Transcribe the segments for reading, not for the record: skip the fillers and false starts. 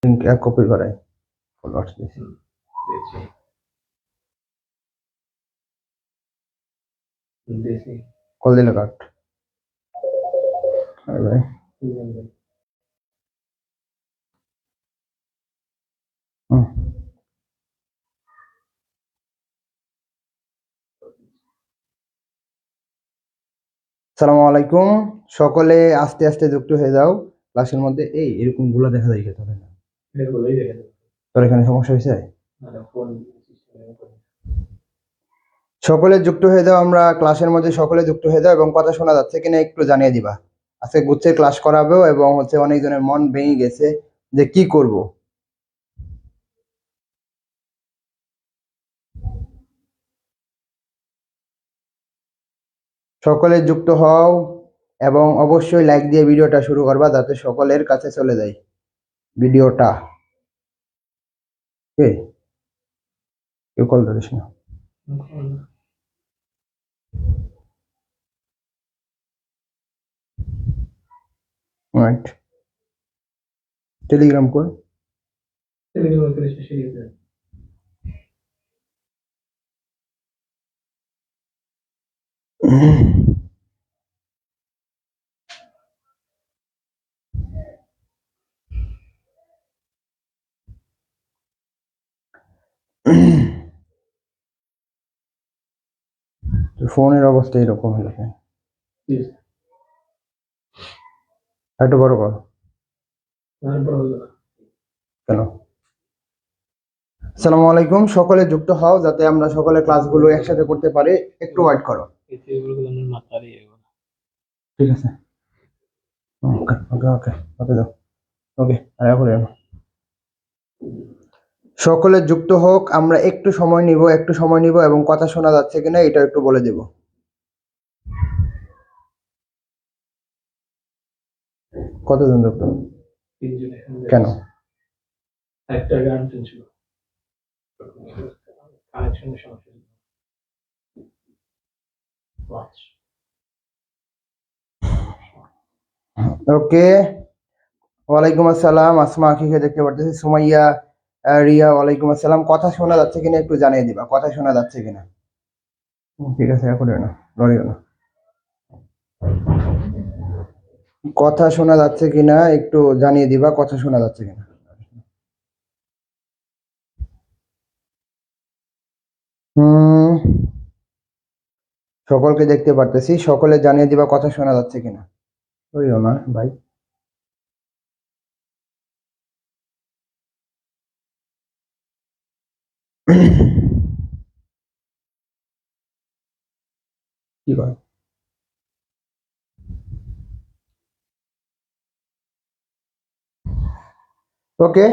Link copy করাই followers দিছি call দিলে কাট আরে ভাই আসসালামু আলাইকুম সকলে আস্তে আস্তে যুক্ত হয়ে যাও ক্লাসের মধ্যে। এই এরকম গুলো দেখা যায় তাহলে না তোর এখানে সমস্যা হয়েছে? সকলে যুক্ত হয়ে যাও, আমরা ক্লাসের মধ্যে সকলে যুক্ত হয়ে যাও এবং কথা শোনা যাচ্ছে কিনা একটু জানিয়ে দিবা। আজকে গুচ্ছের ক্লাস করাবো এবং অনেকজনের মন ভেঙে গেছে যে কি করব। সকলে যুক্ত হও এবং অবশ্যই লাইক দিয়ে ভিডিওটা শুরু করবা যাতে সকলের কাছে চলে যায় ভিডিওটা। কেউ কল ধরিস না। রাইট, টেলিগ্রাম কর। ফোনের অবস্থা এরকম হলো কেন? একটু বড় কর। কেন? আসসালামু আলাইকুম, সকলে যুক্ত হও যাতে আমরা সকলে ক্লাসগুলো একসাথে করতে পারি। একটু ওয়েট করো। ঠিক আছে, ওকে ওকে ওকে ওকে দাও। ওকে, আর এখন সকলে যুক্ত হোক, আমরা একটু সময় নিব এবং কথা শোনা যাচ্ছে কিনা এটা একটু বলে দেব। কতজন যুক্ত? কেন? একটা গান ছিল কানেকশনের সমস্যা। ওকে, ওয়ালাইকুম আসসালাম। আসমা আখিকে দেখতে পারতেছি, সুমাইয়া, রিয়া, ওয়ালাইকুম আসসালাম। কথা শোনা যাচ্ছে কিনা একটু জানিয়ে দিবা, কথা শোনা যাচ্ছে কিনা। ঠিক আছে, এখন না লড়িও না। কথা শোনা যাচ্ছে কিনা একটু জানিয়ে দিবা, কথা শোনা যাচ্ছে কিনা। সকলকে দেখতে পারতেছি, সকলে জানিয়ে দিবা কথা শোনা যাচ্ছে কিনা। লড়িও না ভাই। কি কয়? ওকে,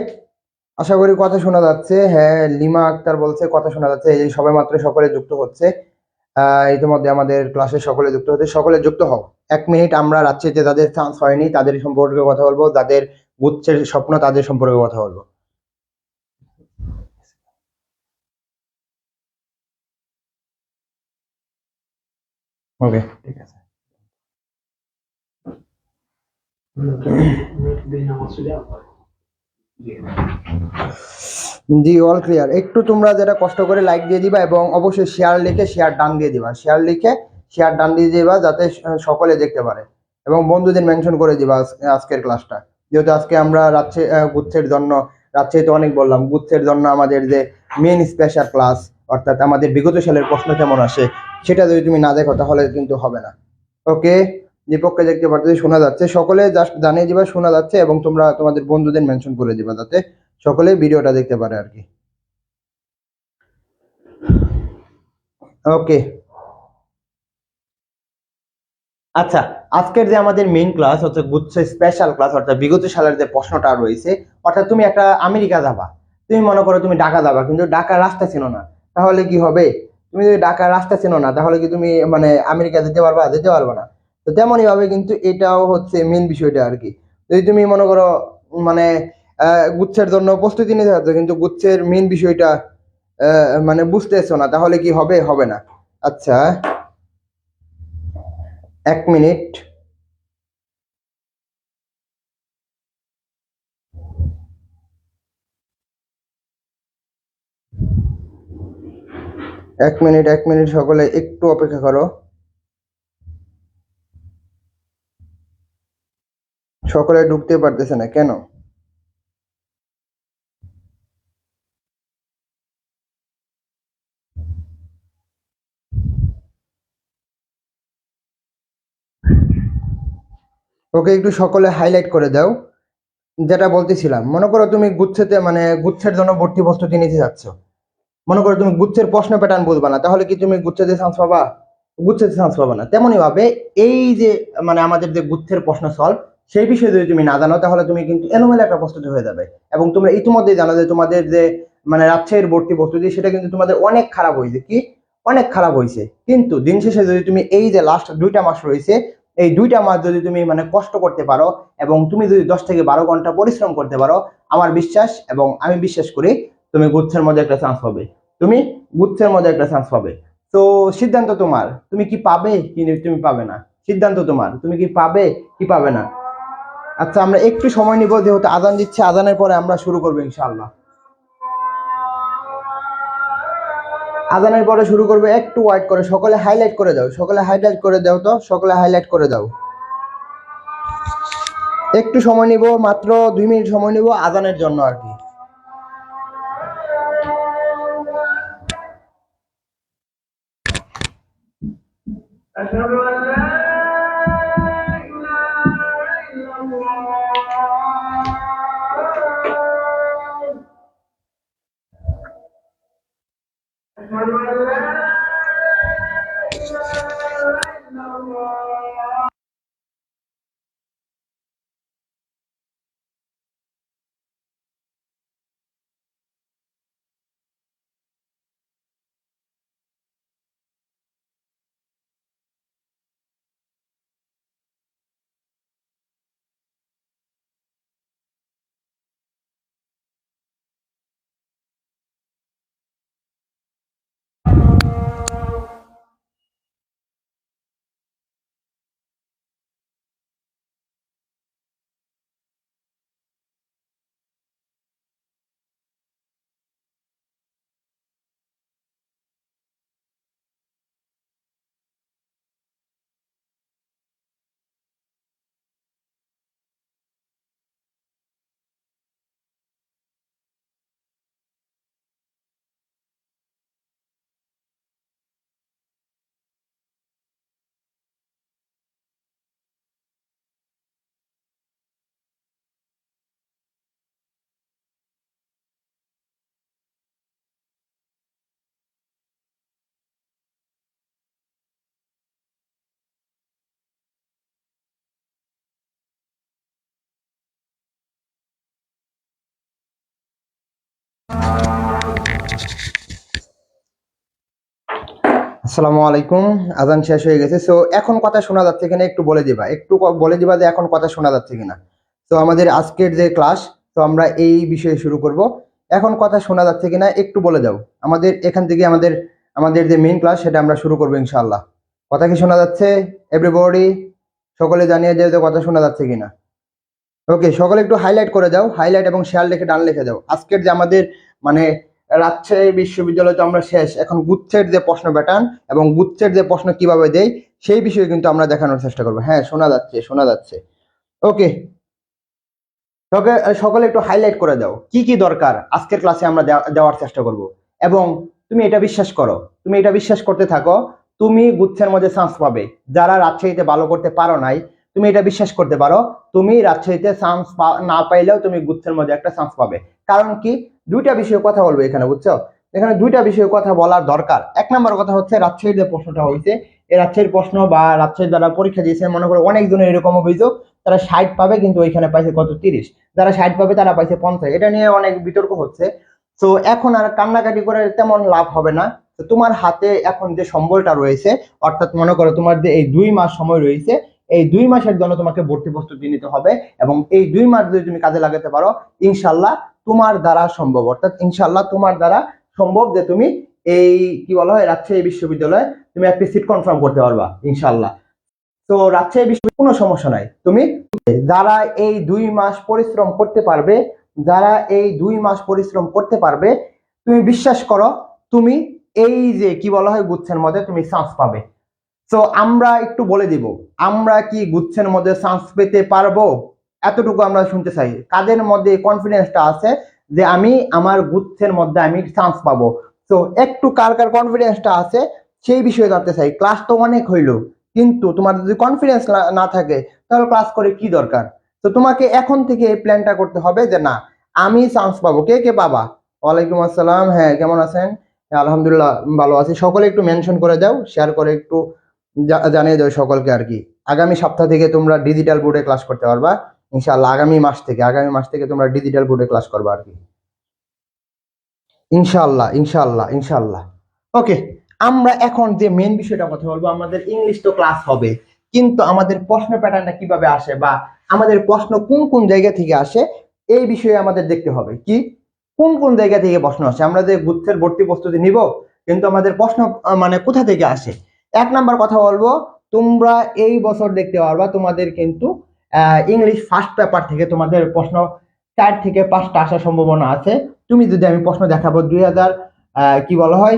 আশা করি কথা শোনা যাচ্ছে। হ্যাঁ, লিমা আক্তার বলছে কথা শোনা যাচ্ছে। এই যে সবে মাত্র সকলে যুক্ত হচ্ছে, ইতিমধ্যে আমাদের ক্লাসে সকলে যুক্ত হচ্ছে। সকলে যুক্ত হও। 1 মিনিট, আমরা রাত্রিতে যাদের চান্স হয়নি তাদের সম্পর্কে কথা বলবো, যাদের গুচ্ছের স্বপ্ন তাদের সম্পর্কে কথা বলবো। ওকে, ঠিক আছে। জি, অল ক্লিয়ার। একটু তোমরা যেটা কষ্ট করে লাইক দিয়ে দিবা এবং অবশ্যই শেয়ার লিখে শেয়ার ডান দিয়ে দিবা। শেয়ার লিখে শেয়ার ডান দিয়ে দিবা যাতে সকলে দেখতে পারে এবং বন্ধুদের মেনশন করে দিবা আজকের ক্লাসটা। যেহেতু আজকে আমরা গুচ্ছের জন্য, রাজশাহী তো অনেক বললাম, গুচ্ছের জন্য আমাদের যে মেন স্পেশাল ক্লাস, অর্থাৎ আমাদের বিগত সালের প্রশ্ন কেমন আসে সেটা যদি তুমি না দেখো তাহলে কিন্তু হবে না। ওকে, দীপককে দেখতে পাচ্ছি শোনা যাচ্ছে। সকলে জাস্ট জানিয়ে দিবা শোনা যাচ্ছে এবং তোমরা তোমাদের বন্ধুদের মেনশন করে দিবা যাতে সকলে ভিডিওটা দেখতে পারে আর কি। ওকে, আচ্ছা, আজকের যে আমাদের মেইন ক্লাস হচ্ছে গুচ্ছ স্পেশাল ক্লাস, অর্থাৎ বিগত সালের যে প্রশ্নটা রয়েছে। অর্থাৎ তুমি একটা আমেরিকা যাবা, তুমি মনে করো তুমি ঢাকা যাবা কিন্তু ঢাকার রাস্তা চেনো না, তাহলে কি হবে? তুমি যদি ঢাকার রাস্তা চেনো না তাহলে কি তুমি মানে আমেরিকা যেতে পারবা? যেতে পারবে না। তো তেমনই ভাবে কিন্তু এটাও হচ্ছে মেইন বিষয়টা আর কি। যদি তুমি মনে করো মানে গুচ্ছের জন্য প্রস্তুতি নিতে চাচ্ছ কিন্তু গুচ্ছের মেইন বিষয়টা মানে বুঝতেছো না, তাহলে কি হবে? হবে না। আচ্ছা, 1 মিনিট। এক মিনিট সকলে একটু অপেক্ষা করো। সকলে ঢুকতে পারতেছে না কেন? ওকে, একটু সকলে হাইলাইট করে দাও। যেটা বলতেছিলাম, মনে করো তুমি গুচ্ছেতে মানে গুচ্ছের জন্য ভর্তি প্রস্তুতি নিতে যাচ্ছ। মনে করো তুমি গুচ্ছের প্রশ্ন প্যাটার্ন বুঝবা না, তাহলে কি তুমি গুচ্ছেতে চান্স পাবা? গুচ্ছেতে চান্স পাবা না। তেমনই ভাবে এই যে মানে আমাদের যে গুচ্ছের প্রশ্ন সলভ, সেই বিষয়ে যদি তুমি না জানো তাহলে তুমি কিন্তু এলোমেলো একটা প্রস্তুতি হয়ে যাবে। এবং তোমরা ইতিমধ্যেই জানো যে তোমাদের যে মানে রাজশাহীর ভর্তি প্রস্তুতি সেটা কিন্তু তোমাদের অনেক খারাপ হয়েছে, কি অনেক খারাপ হয়েছে। কিন্তু দিন শেষে যদি তুমি এই যে লাস্ট 2টা মাস রয়েছে, এই 2টা মাস যদি তুমি মানে কষ্ট করতে পারো এবং তুমি যদি 10 থেকে 12 ঘন্টা পরিশ্রম করতে পারো, আমার বিশ্বাস এবং আমি বিশ্বাস করি তুমি গুচ্ছের মধ্যে একটা চান্স পাবে। তুমি গুচ্ছের মধ্যে একটা চান্স পাবে। তো সিদ্ধান্ত তোমার, তুমি কি পাবে কি তুমি পাবে না, সিদ্ধান্ত তোমার, তুমি কি পাবে কি পাবে না। আচ্ছা, আমরা একটু সময় নিব, যেহেতু আজান দিচ্ছে, আজানের পরে আমরা শুরু করবো ইনশাআল্লাহ। আজানের পরে শুরু করবে, একটু ওয়েট করে সকলে হাইলাইট করে দাও, সকলে হাইলাইট করে দাও, তো সকলে হাইলাইট করে দাও। একটু সময় নিব, মাত্র 2 মিনিট সময় নিব আজানের জন্য আর কি। আসসালামু আলাইকুম। আজান শেষ হয়ে গেছে। সো এখন কথা শোনা যাচ্ছে কিনা একটু বলে দিবা, একটু বলে দিবা যে এখন কথা শোনা যাচ্ছে কিনা। তো আমাদের আজকের যে ক্লাস, তো আমরা এই বিষয়ে শুরু করব। এখন কথা শোনা যাচ্ছে কিনা একটু বলে দাও। আমাদের এখান থেকে আমাদের আমাদের যে মেইন ক্লাস সেটা আমরা শুরু করবো ইনশাআল্লাহ। কথা কি শোনা যাচ্ছে এভরিবডি? সকলে জানিয়ে দেও যে কথা শোনা যাচ্ছে কিনা। ওকে, সকলে একটু হাইলাইট করে দাও, হাইলাইট এবং শেয়ার লিখে ডান লিখে দাও। আজকের যে আমাদের মানে রাজশাহী বিশ্ববিদ্যালয় তো আমরা শেষ, এখন গুচ্ছের যে প্রশ্ন প্যাটার্ন এবং গুচ্ছের যে প্রশ্ন কিভাবে দেয় সেই বিষয়ে কিন্তু আমরা দেখানোর চেষ্টা করবো। হ্যাঁ, শোনা যাচ্ছে, শোনা যাচ্ছে। ওকে, তবে সকলে একটু হাইলাইট করে দাও কি কি দরকার আজকের ক্লাসে আমরা দেওয়ার চেষ্টা করব। এবং তুমি এটা বিশ্বাস করো, তুমি এটা বিশ্বাস করতে থাকো, তুমি গুচ্ছের মধ্যে চান্স পাবে। যারা রাজশাহীতে ভালো করতে পারো নাই, তুমি এটা বিশ্বাস করতে পারো, তুমি রাজশাহীতে চান্স না পাইলেও তুমি গুচ্ছের মধ্যে একটা চান্স পাবে। কারণ কি, 2টা বিষয়ে কথা বলবো এখানে, বুঝছো? এখানে 2টা বিষয়ে কথা বলার দরকার। 1 নম্বর কথা হচ্ছে রাজশাহীর যে প্রশ্নটা হয়েছে, এই রাজশাহীর প্রশ্ন বা রাজশাহীর যারা পরীক্ষা দিয়েছে, মনে করো অনেকজনের এরকম অভিযোগ তারা 60 পাবে কিন্তু ওইখানে পাইছে কত 30, যারা 60 পাবে তারা পাইছে 50। এটা নিয়ে অনেক বিতর্ক হচ্ছে। তো এখন আর কান্নাকাটি করে তেমন লাভ হবে না। তো তোমার হাতে এখন যে সম্বলটা রয়েছে, অর্থাৎ মনে করো তোমার যে এই 2 মাস সময় রয়েছে, এই 2 মাসের জন্য তোমাকে ভর্তি প্রস্তুতি নিতে হবে। এবং এই 2 মাস যদি তুমি কাজে লাগাতে পারো, ইনশাল্লাহ তোমার দ্বারা সম্ভব, অর্থাৎ ইনশাল্লাহ তোমার দ্বারা সম্ভব যে তুমি এই কি বলা হয় রাজশাহী বিশ্ববিদ্যালয়ে তুমি একটা সিট কনফার্ম করতে পারবা ইনশাল্লাহ। তো রাজশাহী বিশ্ববিদ্যালয়ে কোনো সমস্যা নাই। তুমি যারা এই 2 মাস পরিশ্রম করতে পারবে, যারা এই 2 মাস পরিশ্রম করতে পারবে, তুমি বিশ্বাস করো, তুমি এই যে কি বলা হয় গুচ্ছের মধ্যে তুমি চান্স পাবে। তো আমরা একটু বলে দিব, আমরা কি গুচ্ছের মধ্যে চান্স পেতে পারবো? এতটুকু আমরা শুনতে চাই, কাদের মধ্যে কনফিডেন্সটা আছে যে আমি আমার গুচ্ছের মধ্যে আমি চান্স পাবো। তো একটু কার কার কনফিডেন্সটা আছে সেই বিষয়ে জানতে চাই। ক্লাস তো অনেক হইলো, কিন্তু তোমার যদি কনফিডেন্স না থাকে তাহলে ক্লাস করে কি দরকার? তো তোমাকে এখন থেকে এই প্ল্যানটা করতে হবে যে না, আমি চান্স পাবো। কে কে পাবা? ওয়ালাইকুম আসসালাম, হ্যাঁ কেমন আছেন? হ্যাঁ, আলহামদুলিল্লাহ ভালো আছি। সকলে একটু মেনশন করে দাও, শেয়ার করে একটু জানিয়ে দাও সকলকে আর কি। আগামী সপ্তাহ থেকে তোমরা ডিজিটাল বোর্ডে ক্লাস করতে পারবা ইনশাআল্লাহ। আগামী মাস থেকে তোমরা ডিজিটাল বোর্ডে ক্লাস করবা আর কি, ইনশাআল্লাহ ইনশাআল্লাহ ইনশাআল্লাহ। ওকে, আমরা এখন যে মেন বিষয়টা কথা বলবো, আমাদের ইংলিশ তো ক্লাস হবে, কিন্তু আমাদের প্রশ্ন প্যাটার্নটা কিভাবে আসে বা আমাদের প্রশ্ন কোন কোন জায়গা থেকে আসে এই বিষয়ে আমাদের দেখতে হবে। কি কোন কোন জায়গা থেকে প্রশ্ন আসে? আমরা যে গুচ্ছের ভর্তি প্রস্তুতি নিব, কিন্তু আমাদের প্রশ্ন মানে কোথা থেকে আসে। এক নাম্বার কথা বলবো, তোমরা এই বছর দেখতে পারবা তোমাদের কিন্তু ইংলিশ ফার্স্ট পেপার থেকে তোমাদের প্রশ্ন 4 থেকে 5টা আসার সম্ভাবনা আছে। তুমি যদি আমি প্রশ্ন দেখাবো 2000 কি বলা হয়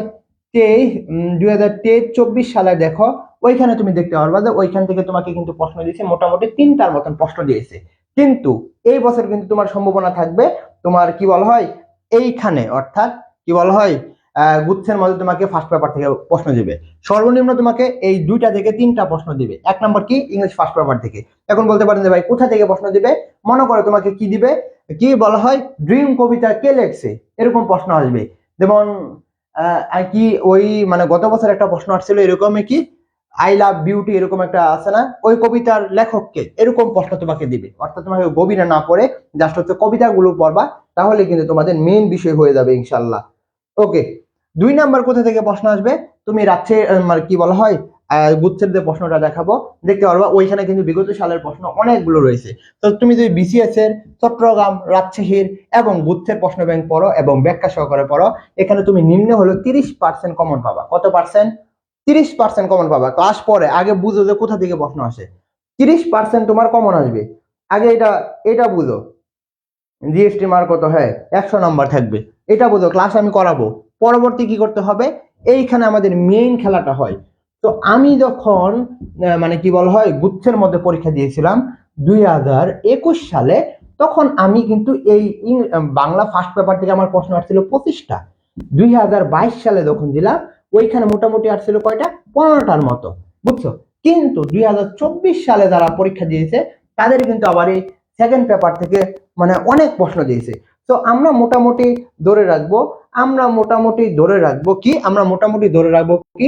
2023-24 সালে দেখো, ওইখানে তুমি দেখতে পারবা যে ওইখান থেকে তোমাকে কিন্তু প্রশ্ন দিয়েছে, মোটামুটি 3টার মতন প্রশ্ন দিয়েছে। কিন্তু এই বছর কিন্তু তোমার সম্ভাবনা থাকবে তোমার কি বলা হয় এইখানে, অর্থাৎ কি বলা হয় গুচ্ছের মধ্যে তোমাকে ফার্স্ট পেপার থেকে প্রশ্ন দিবে। সর্বনিম্ন তোমাকে এই 2টা থেকে 3টা প্রশ্ন দিবে। এক নম্বর কি ইংলিশ ফার্স্ট পেপার থেকে। এখন বলতে পারেন যে ভাই কোথা থেকে প্রশ্ন দিবে? মনে করো তোমাকে কি দিবে, কি বলা হয় ড্রিম কবিতা কে লেখছে, এরকম প্রশ্ন আসবে। যেমন কি ওই মানে গত বছর একটা প্রশ্ন আসছিল এরকমই, কি আই লাভ বিউটি এরকম একটা আছে না, ওই কবিতার লেখককে, এরকম প্রশ্ন তোমাকে দিবে। অর্থাৎ তোমাকে গভীরে না পড়ে জাস্ট হচ্ছে কবিতাগুলো পড়বা, তাহলে কিন্তু তোমাদের মেইন বিষয় হয়ে যাবে ইনশাল্লাহ। ওকে, 2 নাম্বার কোথা থেকে প্রশ্ন আসবে? তুমি রাত্রে মানে কি বলা হয় গুচ্ছের যে প্রশ্নটা দেখাবো দেখতে পারবা, ওইখানে কিন্তু বিগত সালের প্রশ্ন অনেকগুলো রয়েছে। তো তুমি যদি বিসিএস এর চট্টগ্রাম, রাজশাহীর এবং গুচ্ছের প্রশ্ন ব্যাংক পড়ো এবং ব্যাখ্যা সহকারে পড়ো, এখানে তুমি নিম্ন হলো 30% কমন পাবা। কত পার্সেন্ট? 30% কমন পাবা। ক্লাস পরে আগে বুঝো যে কোথা থেকে প্রশ্ন আসে। 30% তোমার কমন আসবে। আগে এটা এটা বুঝো, জিএসটি মার্ক কত? হ্যাঁ, 100 নাম্বার থাকবে। এটা বুঝো, ক্লাস আমি করাবো। পরবর্তী কি করতে হবে, এইখানে আমাদের মেইন খেলাটা হয়। তো আমি যখন মানে কি বলা হয় গুচ্ছের মধ্যে পরীক্ষা দিয়েছিলাম 2021 সালে, তখন আমি কিন্তু এই বাংলা ফার্স্ট পেপার থেকে আমার প্রশ্ন আসছিল 25টা। 2022 সালে যখন দিলাম, ওইখানে মোটামুটি আসছিল কয়টা? 15টার মতো, বুঝছো? কিন্তু 2024 সালে যারা পরীক্ষা দিয়েছে তাদের কিন্তু আবার এই সেকেন্ড পেপার থেকে মানে অনেক প্রশ্ন দিয়েছে। তো আমরা মোটামুটি ধরে রাখবো, কি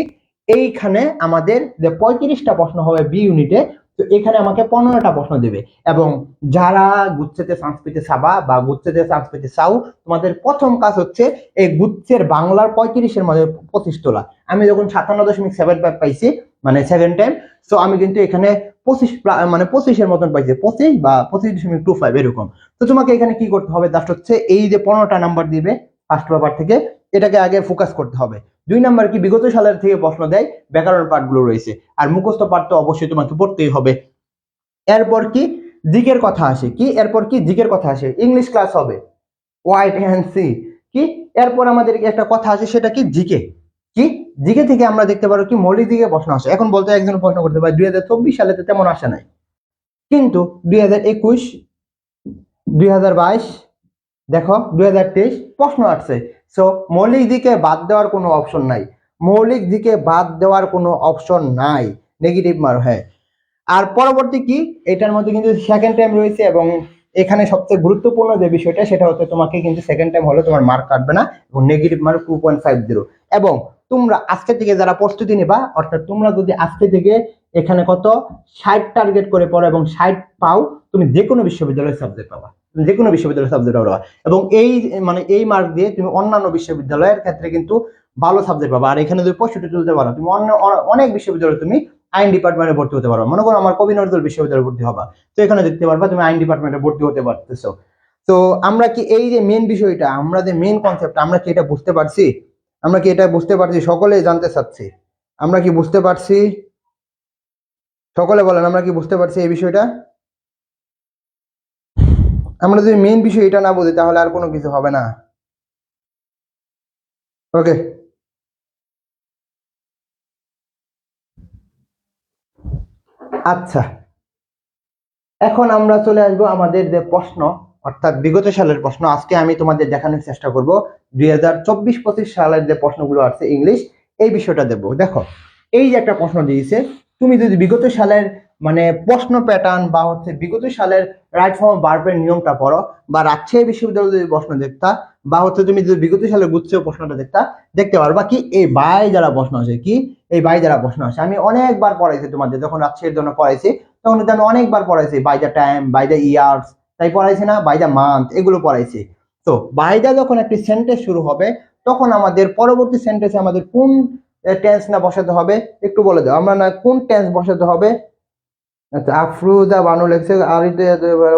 এইখানে আমাদের যে 35টা প্রশ্ন হবে বি ইউনিটে, তো এখানে আমাকে 15টা প্রশ্ন দেবে। এবং যারা গুচ্ছেতে চান্স পেতে চাবা বা গুচ্ছেতে চান্স পেতে চাও, তোমাদের প্রথম কাজ হচ্ছে এই গুচ্ছের বাংলার 35-এর মধ্যে 25 তোলা। আমি যখন 57.75 পাইছি মানে সেকেন্ড টাইম, তো আমি কিন্তু এখানে 25 মতন পাইছে, 25 বা 25.25 এরকম। তো তোমাকে এখানে কি করতে হবে, জাস্ট হচ্ছে এই যে 15টা নাম্বার দিবে ফার্স্ট পেপার থেকে, এটাকে আগে ফোকাস করতে হবে। 2 নাম্বার কি বিগত সালের থেকে প্রশ্ন দেয়, ব্যাকরণ পাঠগুলো রয়েছে। আর মুখস্থ পাঠ তো অবশ্যই তোমাকে পড়তেই হবে। এরপর কি জিকের কথা আসে, ইংলিশ ক্লাস হবে, ওয়াইট হ্যান্ড সি কি। এরপর আমাদের একটা কথা আছে, সেটা কি জিকে। কি জিকে থেকে আমরা দেখতে পারো কি মৌলিক দিকে প্রশ্ন আসে। এখন বলতে একজন প্রশ্ন করতে পারে 2024 সালে তো তেমন আসে নাই, কিন্তু 2021, 2022, দেখো 2023 প্রশ্ন আসছে। সো মৌলিক দিকে বাদ দেওয়ার কোনো অপশন নাই, নেগেটিভ মার। হ্যাঁ, আর পরবর্তী কি এটার মধ্যে কিন্তু সেকেন্ড টাইম রয়েছে, এবং এখানে সবচেয়ে গুরুত্বপূর্ণ যে বিষয়টা সেটা হচ্ছে তোমাকে কিন্তু সেকেন্ড টাইম হলে তোমার মার্ক কাটবে না, এবং নেগেটিভ মার্ক 2.50। এবং তোমরা আজকে থেকে যারা প্রস্তুতি নিবা, অর্থাৎ তোমরা যদি আজকে থেকে এখানে কত 60 টার্গেট করে পড়ো এবং 60 পাও, তুমি যে কোনো বিশ্ববিদ্যালয়ের সাবজেক্ট পাবা, এবং এই মানে এই মার্ক দিয়ে তুমি অন্যান্য বিশ্ববিদ্যালয়ের ক্ষেত্রে কিন্তু ভালো সাবজেক্ট পাবা। আর এখানে যদি 65 তুলতে পারো, তুমি অনেক বিশ্ববিদ্যালয়ে তুমি আইন ডিপার্টমেন্টে ভর্তি হতে পারবা। মনে করো আমার কবি নজরুল বিশ্ববিদ্যালয়ে ভর্তি হবা, তো এখানে দেখতে পারবা তুমি আইন ডিপার্টমেন্টে ভর্তি হতে পারতেছো। তো আমরা কি এই যে মেন বিষয়টা, আমরা যে মেন কনসেপ্ট, আমরা কি এটা বুঝতে পারছি? সকলে জানতে চাচ্ছি, আমরা কি বুঝতে পারছি? সকলে বলেন, আমরা কি বুঝতে পারছি এই বিষয়টা? আমরা যদি মেন বিষয় এটা না বুঝি তাহলে আর কোনো কিছু হবে না। ওকে, আচ্ছা, এখন আমরা চলে আসবো আমাদের যে প্রশ্ন, অর্থাৎ বিগত সালের প্রশ্ন। আজকে আমি তোমাদের দেখানোর চেষ্টা করব 2024-25 সালের যে প্রশ্নগুলো আছে ইংলিশ, এই বিষয়টা দেবো। দেখো, এই যে একটা প্রশ্ন দিয়েছে, তুমি যদি বিগত সালের মানে প্রশ্ন প্যাটার্ন বা হচ্ছে বিগত সালের রাইট ফর্ম ভার্বের নিয়মটা পড়ো, বা রাজশাহী বিশ্ববিদ্যালয়ে যদি প্রশ্ন দেখতা, বা হচ্ছে তুমি যদি বিগত সালের গুচ্ছের প্রশ্নটা দেখতা, দেখতে পারবা কি এই বাই যারা প্রশ্ন আছে, কি এই বাই যারা প্রশ্ন আছে আমি অনেকবার পড়াইছি তোমাদের, যখন রাজশাহীর জন্য পড়াইছি তখন কিন্তু আমি অনেকবার পড়াইছি by the time, by the years, তাই পড়াইছি না, বাই দ্য মান্থ, এগুলো পড়াইছি। তো বাই দ্য যখন একটি সেন্টেন্স শুরু হবে, তখন আমাদের পরবর্তী সেন্টেন্সে আমাদের কোন টেন্স না বসাতে হবে একটু বলে দাও। আমরা না কোন টেন্স বসাতে হবে? আচ্ছা, আফরুজা বানু লেখছে আরিতে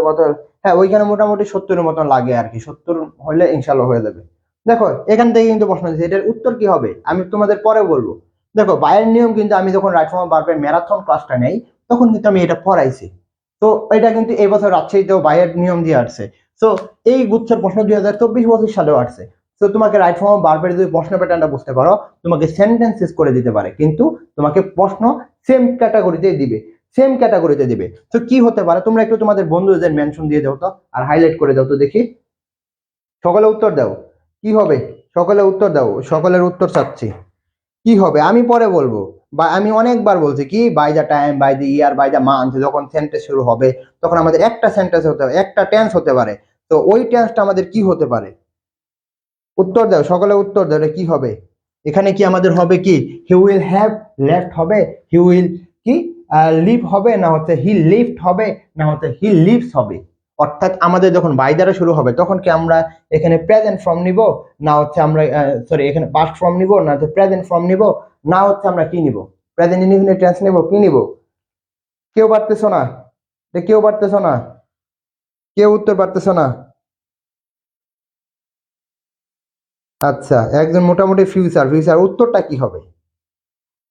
কথা। হ্যাঁ, ওইখানে মোটামুটি 70-এর মতন লাগে আর কি, 70 হলে ইনশাল্লাহ হয়ে যাবে। দেখো, এখান থেকে কিন্তু প্রশ্ন দিচ্ছে, এটার উত্তর কি হবে আমি তোমাদের পরে বলবো। দেখো, বায়ের নিয়ম কিন্তু আমি যখন রাইট ফর্ম ভার্বের ম্যারাথন ক্লাসটা নেই, তখন কিন্তু আমি এটা পড়াইছি। তো এটা কিন্তু এই বছর রাজশাহীতেও বায়ের নিয়ম দিয়ে আসছে। তো এই গুচ্ছের প্রশ্ন 2024-25 সালেও আসছে। তো তোমাকে রাইট ফর্ম ভার্বের যদি প্রশ্ন প্যাটার্নটা বুঝতে পারো, তোমাকে সেন্টেন্সেস করে দিতে পারে, কিন্তু তোমাকে প্রশ্ন সেম ক্যাটাগরিতেই দিবে, সেম ক্যাটাগরিতে দিবে। তো কি হতে পারে, তোমরা একটু তোমাদের বন্ধুদের মেনশন দিয়ে দাও তো, আর হাইলাইট করে দাও তো দেখি। সকলে উত্তর দাও, কি হবে? সকলে উত্তর দাও, সকলের উত্তর চাচ্ছি। কি হবে আমি পরে বলবো, বা আমি অনেকবার বলছি কি by the time, by the year, by the month যখন সেন্টেন্স শুরু হবে, তখন আমাদের একটা সেন্টেন্স হতে হবে, একটা টেন্স হতে পারে। তো ওই টেন্সটা আমাদের কি হতে পারে? উত্তর দাও, সকলে উত্তর দাও, এটা কি হবে? এখানে কি আমাদের হবে কি হি উইল হ্যাভ লেফট হবে, হি উইল কি লিভ হবে, না হচ্ছে হি লিভড হবে, না হচ্ছে হি লিভস হবে? অর্থাৎ আমাদের যখন বাই দ্বারা শুরু হবে, তখন কি আমরা এখানে প্রেজেন্ট ফর্ম নিব, না হচ্ছে আমরা সরি এখানে পাস্ট ফর্ম নিব, না হচ্ছে প্রেজেন্ট ফর্ম নিব, না হচ্ছে আমরা কি নিব, প্রেজেন্ট ইনডিফিনিট টেন্স নিব, কি নিব? কেউ পারতেছো না, কেউ পারতেছো না, কেউ উত্তর পারতেছো না? আচ্ছা, একজন মোটামুটি ফিউচার, ফিউচার উত্তরটা কি হবে?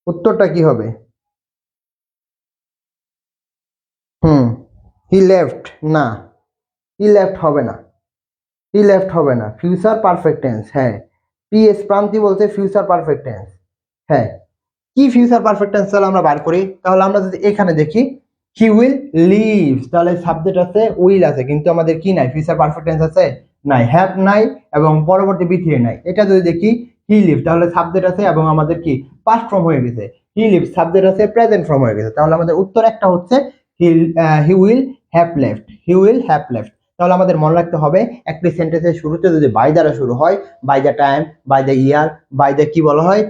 উত্তরটা কি হবে? হুম, হি লেফট, না, হি লেফট হবে না, হি লেফট হবে না, ফিউচার পারফেক্ট টেন্স। হ্যাঁ, পিএস প্রান্তি বলছে ফিউচার পারফেক্ট টেন্স। হ্যাঁ, কি ফিউচার পারফেক্ট টেন্স? তাহলে আমরা বার করি। তাহলে আমরা যদি এখানে দেখি হি উইল লিভ, তাহলে সাবজেক্ট আছে, উইল আছে, কিন্তু আমাদের কি নাই, ফিউচার পারফেক্ট টেন্স আছে নাই, হ্যাভ নাই, এবং পরবর্তী বিথিয়ে নাই। এটা যদি দেখি হি লিভ, তাহলে সাবজেক্ট আছে এবং আমাদের কি পাস্ট ফর্ম হয়ে গেছে, হি লিভ সাবজেক্ট আছে, প্রেজেন্ট ফর্ম হয়ে গেছে। তাহলে আমাদের উত্তর একটা হচ্ছে he he will have left, he will have left. তাহলে আমাদের মনে রাখতে হবে একটি সেন্টেন্সের শুরুতে যদি বাই দ্বারা শুরু হয়, by the time, by the year, by the কি বলা হয়,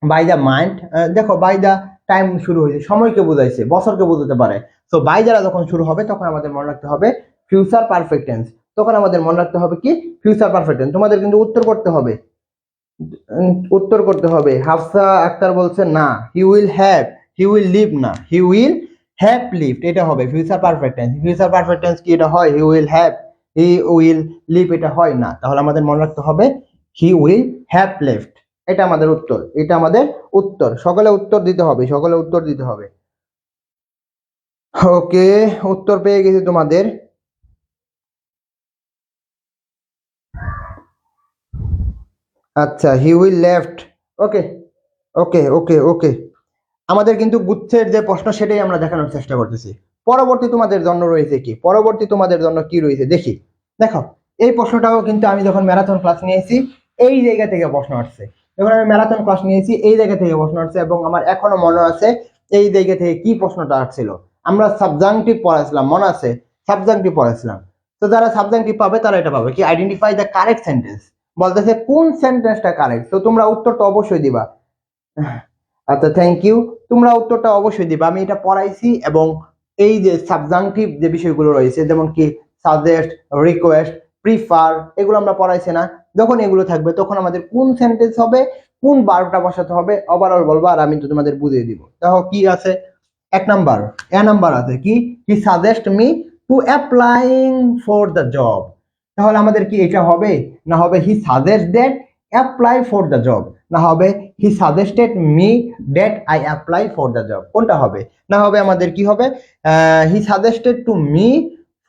বাই দ্য মাইন্ড। দেখো, বাই দ্য টাইম শুরু হয়েছে, সময়কে বোঝাইছে, বছরকে বোঝাতে পারে। তো বাই দ্বারা যখন শুরু হবে, তখন আমাদের মনে রাখতে হবে ফিউচার পারফেক্ট টেন্স। তখন আমাদের মনে রাখতে হবে কি ফিউচার পারফেক্ট টেন্স। তোমাদের কিন্তু উত্তর করতে হবে, উত্তর করতে হবে। হাফসা আক্তার বলছে না, he will have, he will live না, হি উইল হ্যাভ লিভড, এটা হবে future perfect tense. Future perfect tense কি এটা হয়? He will have, he will live, এটা হয় না। তাহলে আমাদের মনে রাখতে হবে হি উইল হ্যাভ লেফট, এটা আমাদের উত্তর, এটা আমাদের উত্তর। সকলে উত্তর দিতে হবে, সকলে উত্তর দিতে হবে। ওকে, উত্তর পেয়ে গেছি তোমাদের। আচ্ছা, হি উইল লেফট। ওকে, ওকে, ওকে, ওকে। আমাদের কিন্তু গুচ্ছের যে প্রশ্ন, সেটাই আমরা দেখানোর চেষ্টা করতেছি। পরবর্তী তোমাদের জন্য রয়েছে কি, পরবর্তী তোমাদের জন্য কি রয়েছে দেখি। দেখো, এই প্রশ্নটাও কিন্তু আমি যখন ম্যারাথন ক্লাস নিয়েছি, এই জায়গা থেকে প্রশ্ন আসছে। যখন আমি ম্যারাথন ক্লাস নিয়েছি, এই জায়গা থেকে প্রশ্ন আসছে, এবং আমার এখনো মনে আছে এই জায়গা থেকে কি প্রশ্নটা আসছিল। আমরা সাবজাংটিভ পড়াইছিলাম, মনে আছে? সাবজাংটিভ পড়াইছিলাম। তো যারা সাবজাংটিভ পাবে তারা এটা পাবে কি, আইডেন্টিফাই দ্য কারেক্ট সেন্টেন্স, বলতেছে কোন সেন্টেন্সটা কারেক্ট। তো তোমরা উত্তরটা অবশ্যই দিবা। আচ্ছা, থ্যাংক ইউ। তোমরা উত্তরটা অবশ্যই দিবা, আমি এটা পড়াইছি। এবং এই যে সাবজাংটিভ যে বিষয়গুলো রয়েছে, যেমন কি সাজেস্ট, রিকোয়েস্ট, প্রিফার, এগুলো আমরা পড়াইছি না? যখন এগুলো থাকবে, তখন আমাদের কোন সেন্টেন্স হবে, কোন ভার্বটা বসাতে হবে, ওভারঅল বলবো, আর আমি তো তোমাদের বুঝিয়ে দিব। দেখো কি আছে, এক নাম্বার, এ নাম্বার আছে কি, he suggest me to applying for the job. তাহলে আমাদের কি এটা হবে, না হবে he suggest that apply for the job, না হবে he suggested me that I apply for the job? কোনটা হবে? না হবে আমাদের কি হবে, he suggested to me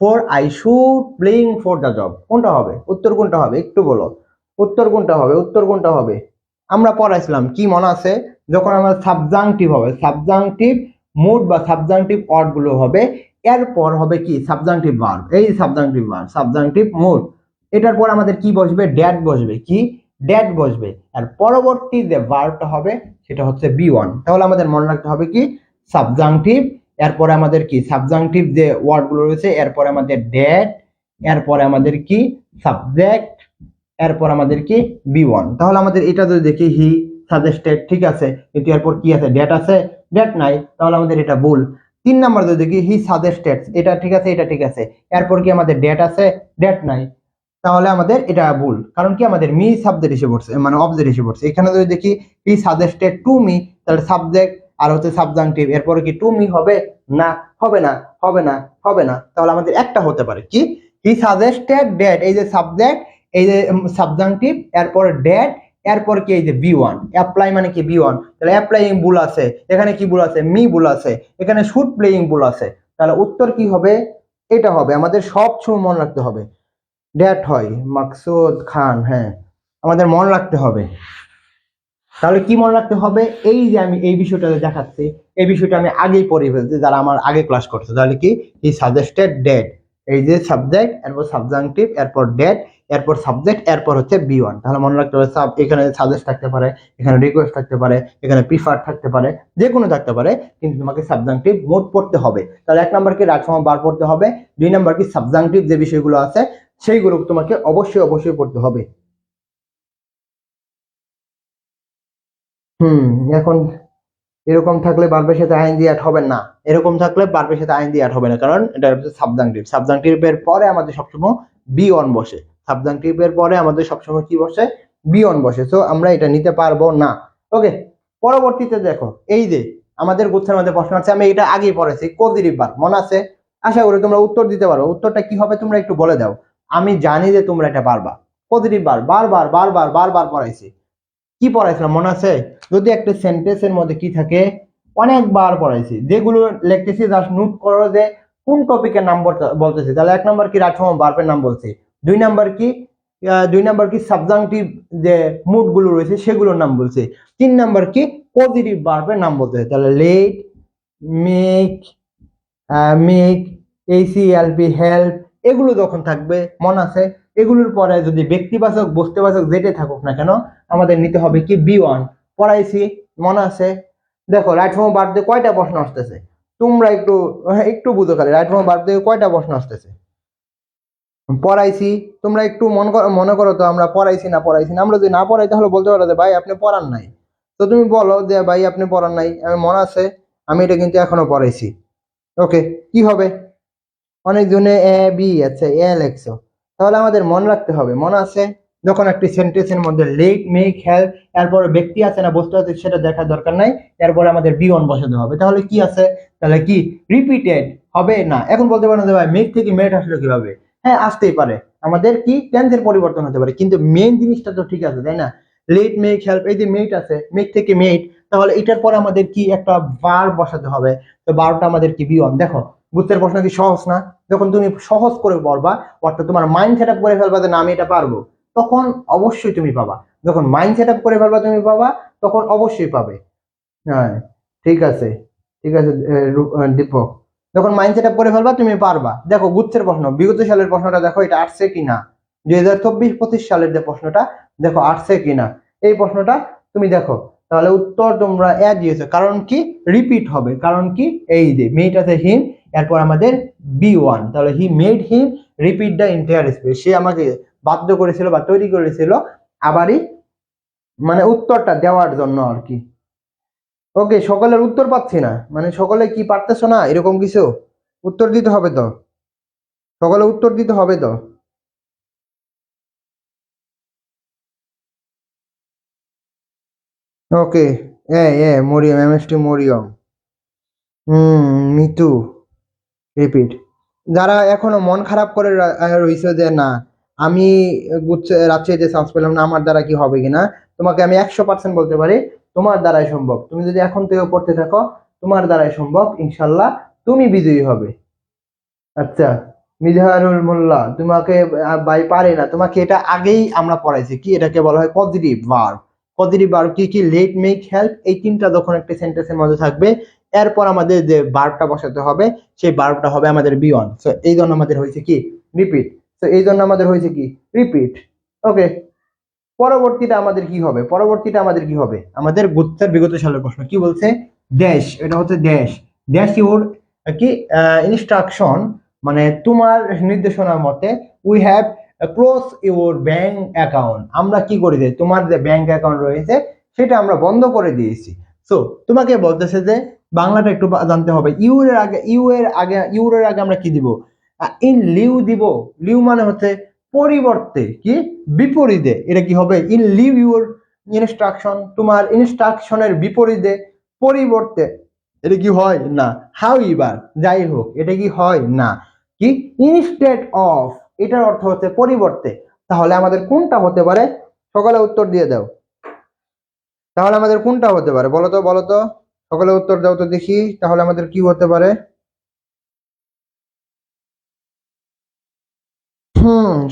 for I should playing for the job? কোনটা হবে? উত্তর কোনটা হবে একটু বলো, উত্তর কোনটা হবে, উত্তর কোনটা হবে? আমরা পড়াইছিলাম কি মনে আছে, যখন আমার সাবজাংটিভ হবে, সাবজাংটিভ মুড বা সাবজাংটিভ ওয়ার্ড গুলো হবে, এরপর হবে কি সাবজাংটিভ ভার্ব, এই সাবজাংটিভ ভার্ব সাবজাংটিভ মুড, এটার পর আমাদের কি বসবে, ড্যাট বসবে, কি ড্যাট বসবে, আর পরবর্তী যে ভার্বটা হবে সেটা হচ্ছে বি ওয়ান। তাহলে আমাদের মনে রাখতে হবে কি সাবজাংটিভ, এরপরে আমাদের কি সাবজাংটিভ যে ওয়ার্ড গুলো রয়েছে, এরপরে আমাদের ড্যাট, এরপরে আমাদের কি সাবজেক্ট, এরপর আমাদের কি বি ওয়ান। তাহলে আমাদের এটা যদি দেখি হি সাজেস্টেড, ঠিক আছে, কিন্তু এরপর কি আছে, ড্যাট আছে, ড্যাট নাই, তাহলে আমাদের এটা ভুল। 3 নাম্বার যদি দেখি হি সাজেস্টেড, এটা ঠিক আছে, এটা ঠিক আছে, এরপর কি আমাদের ড্যাট আছে, ড্যাট নাই, তাহলে আমাদের এটা ভুল, কারণ কি আমাদের মি সাবজেক্ট এসে পড়ছে, মানে অবজেক্ট এসে পড়ছে। এখানে যদি দেখি হি সাজেস্টেড টু মি, তাহলে সাবজেক্ট আর হচ্ছে সাবজাংটিভ, এরপরে কি টু মি হবে না, হবে না, হবে না, হবে না, তাহলে আমাদের একটা হতে পারে কি হি সাজেস্টেড ড্যাট, এই যে সাবজেক্ট, এই যে সাবজাংটিভ, এরপর ড্যাট, এরপর কি এই যে বি ওয়ান, অ্যাপ্লাই মানে কি বি ওয়ান, তাহলে অ্যাপ্লাইং ভুল আছে, এখানে কি ভুল আছে, মি ভুল আছে, এখানে শুড প্লেইং ভুল আছে, তাহলে উত্তর কি হবে, এটা হবে। আমাদের সব সময় মনে রাখতে হবে ড্যাট হয় মাকসুদ খান, হ্যাঁ আমাদের মনে রাখতে হবে। তাহলে কি মনে রাখতে হবে, এই যে আমি এই বিষয়টা দেখাচ্ছি, এই বিষয়টা আমি আগেই পড়ে ফেলছি যারা আমার আগে ক্লাস করছে, তাহলে কি হি সাজেস্টেড ড্যাট, এই যে সাবজেক্ট, এরপর সাবজাংটিভ, এরপর ড্যাট, এরপর সাবজেক্ট, এরপর হচ্ছে বি ওয়ান। তাহলে মনে রাখতে হবে এখানে সাজেস্ট থাকতে পারে, এখানে রিকোয়েস্ট থাকতে পারে, এখানে প্রিফার থাকতে পারে, যে কোনো থাকতে পারে, কিন্তু তোমাকে সাবজাংটিভ মোড পড়তে হবে। তাহলে 1 নাম্বার কি রাইট ফর্ম বার পড়তে হবে, 2 নাম্বার কি সাবজাংটিভ যে বিষয়গুলো আছে সেইগুলো তোমাকে অবশ্যই অবশ্যই পড়তে হবে। এখন এরকম থাকলে ভার্বের সাথে আইএনজি অ্যাড হবে না, এরকম থাকলে ভার্বের সাথে আইএনজি অ্যাড হবে না, কারণ এটা হচ্ছে সাবজাংটিভ, সাবজাংটিভের পরে আমাদের সবসময় বি অন বসে, সাবজাংটিভের পরে আমাদের সবসময় কি বসে, বি অন বসে, তো আমরা এটা নিতে পারবো না। ওকে, পরবর্তীতে দেখো এই যে আমাদের গুচ্ছের মধ্যে প্রশ্ন আছে, আমি এটা আগেই পড়েছি, পজিটিভ ভার্ব মনে আছে, আশা করি তোমরা উত্তর দিতে পারো। উত্তরটা কি হবে তোমরা একটু বলে দাও, আমি জানি যে তোমরা এটা পারবা। পজিটিভ ভার্ব বারবার বারবার বারবার পড়াইছি, কি পড়াইছিলাম মনে আছে, যদি একটা সেন্টেন্সের মধ্যে কি থাকে, অনেকবার পড়াইছি, যেগুলো লিখতেছি জাস্ট নোট করো যে কোন টপিকের নাম বলতেছি। তাহলে 1 নাম্বার কি রাইট ফর্ম ভার্বের নাম বলছি, 2 নাম্বার কি 2 নাম্বার কি সাবজাংটিভ যে মুড গুলো রয়েছে সেগুলোর নাম বলছি, 3 নাম্বার কি পজিটিভ ভার্বের নাম বলতেছে। তাহলে লেট, মেক, মেক, এইচএলপি, হেল্প, এগুলো যখন থাকবে মনে আছে, এগুলোর পরে যদি ব্যক্তিবাচক বস্তুবাচক যেটাই থাকুক না কেন আমাদের নিতে হবে কি বি ওয়ান। পড়াইছি মনে আছে, দেখো রাইট ফর্ম ভার্ব দিয়ে কয়টা প্রশ্ন আসতেছে, তোমরা একটু একটু বুঝো খালি, রাইট ফর্ম ভার্ব দিয়ে কয়টা প্রশ্ন আসতেছে পড়াইছি, তোমরা একটু মনে করো তো আমরা পড়াইছি না পড়াইছি না, আমরা যদি না পড়াই তাহলে বলতে পারো যে ভাই আপনি পড়ান নাই, তো তুমি বলো যে ভাই আপনি পড়ান নাই, আমি মনে আছে আমি এটা কিন্তু এখনো পড়াইছি। ওকে, কি হবে, অনেকজনে এ বি আচ্ছা এ লেখছো, তাহলে আমাদের মনে রাখতে হবে মনে আছে, যখন একটি সেন্টেন্সের মধ্যে লেট, মেক, হেল্প, এরপরে ব্যক্তি আছে না বস্তু আছে সেটা দেখার দরকার নাই, এরপরে আমাদের বি অন বসাতে হবে। তাহলে কি আছে, তাহলে কি রিপিটেড হবে না। এখন বলতে পারেন যে ভাই মেক থেকে মেট আসলো কিভাবে, হ্যাঁ আসতেই পারে, আমাদের কি টেন্সের পরিবর্তন হতে পারে, কিন্তু মেইন জিনিসটা তো ঠিক আছে তাই না, লেট, মেক, হেল্প, এই যে মেট আছে, মেক থেকে মেট, তাহলে এটার পরে আমাদের কি একটা ভার্ব বসাতে হবে, তো ভার্বটা আমাদের কি বি অন। দেখো বুঝতে প্রশ্ন কি সহজ না, যখন তুমি সহজ করে পড়বা, অর্থাৎ তোমার মাইন্ড সেট আপ করে ফেলবা যে না আমি এটা পারবো, তখন অবশ্যই তুমি পাবা। যখন মাইন্ড সেট আপ করে ফেলবা তুমি পাবা, তখন অবশ্যই পাবে। হ্যাঁ ঠিক আছে, ঠিক আছে দীপক, যখন মাইন্ড সেট আপ করে ফেলবা তুমি পারবা। দেখো গুচ্ছের প্রশ্ন, বিগত সালের প্রশ্নটা দেখো এটা আসছে কিনা, 2024-25 সালের যে প্রশ্নটা দেখো আসছে কিনা, এই প্রশ্নটা তুমি দেখো, তাহলে উত্তর তোমরা দিয়েছো, কারণ কি রিপিট হবে, কারণ কি এই যে মেড আছে হিম, এরপর আমাদের বি ওয়ান, তাহলে he made him repeat the entire space, সে আমাকে বাধ্য করেছিল বা তৈরি করেছিল আবারই মানে উত্তরটা দেওয়ার জন্য আর কি। ওকে, সকলের উত্তর পাচ্ছি না, মানে সকলে কি পারতেছো না এরকম কিছু, উত্তর দিতে হবে তো, সকলে উত্তর দিতে হবে তো। ওকে, মরিয়ম, এমএসটি মরিয়ম, মিতু, রিপিট। যারা এখনো মন খারাপ করে রইছে যে না আমি রাত্রে যে চান্স পেলাম না, আমার দ্বারা কি হবে কিনা, তোমাকে আমি 100% বলতে পারি তোমার দ্বারাই সম্ভব, তুমি যদি এখন থেকে পড়তে থাকো তোমার দ্বারাই সম্ভব, ইনশাল্লাহ তুমি বিজয়ী হবে। আচ্ছা, মিজহারুল মোল্লা, তোমাকে ভাই পারে না, তোমাকে এটা আগেই আমরা পড়াইছি, কি এটাকে বলা হয় পজিটিভ ভার্ব। পজিটিভ ভার্ব কি কি, লেট, মেক, হেল্প, এই তিনটা যখন একটা সেন্টেন্সের মধ্যে থাকবে, এরপর আমাদের যে ভার্বটা বসাতে হবে সেই ভার্বটা হবে আমাদের বি ওয়ান। সো এই জন্য আমাদের হয়েছে কি রিপিট। তো এই জন্য আমাদের হয়েছে কি রিপিট। ওকে, পরবর্তীটা আমাদের কি হবে? পরবর্তীটা আমাদের কি হবে? আমাদের গুচ্ছের বিগত সালের প্রশ্ন কি বলছে? ড্যাশ, এটা হচ্ছে ড্যাশ। ড্যাশ ইউর কি ইনস্ট্রাকশন, মানে তোমার নির্দেশনার মতে we have close your bank account, আমরা কি করে দিই, তোমার যে ব্যাংক অ্যাকাউন্ট রয়েছে সেটা আমরা বন্ধ করে দিয়েছি। সো তোমাকে বলতেছে যে বাংলাটা একটু জানতে হবে। ইউর এর আগে আমরা কি দিব? ইন লিউ দিব। লিউ মানে হচ্ছে পরিবর্তে, কি বিপরীতে। এটা কি হবে? ইন লিভ ইউর ইনস্ট্রাকশন, তোমার ইনস্ট্রাকশনের বিপরীতে, পরিবর্তে। এটা কি হয় না। হাউ ইভার, যাই হোক, এটা কি হয় না। কি ইনস্টেড অফ, এটার অর্থ হচ্ছে পরিবর্তে। তাহলে আমাদের কোনটা হতে পারে? সকালে উত্তর দিয়ে দাও। তাহলে আমাদের কোনটা হতে পারে বলো তো, বলো তো, সকালে উত্তর দাও তো দেখি। তাহলে আমাদের কি হতে পারে?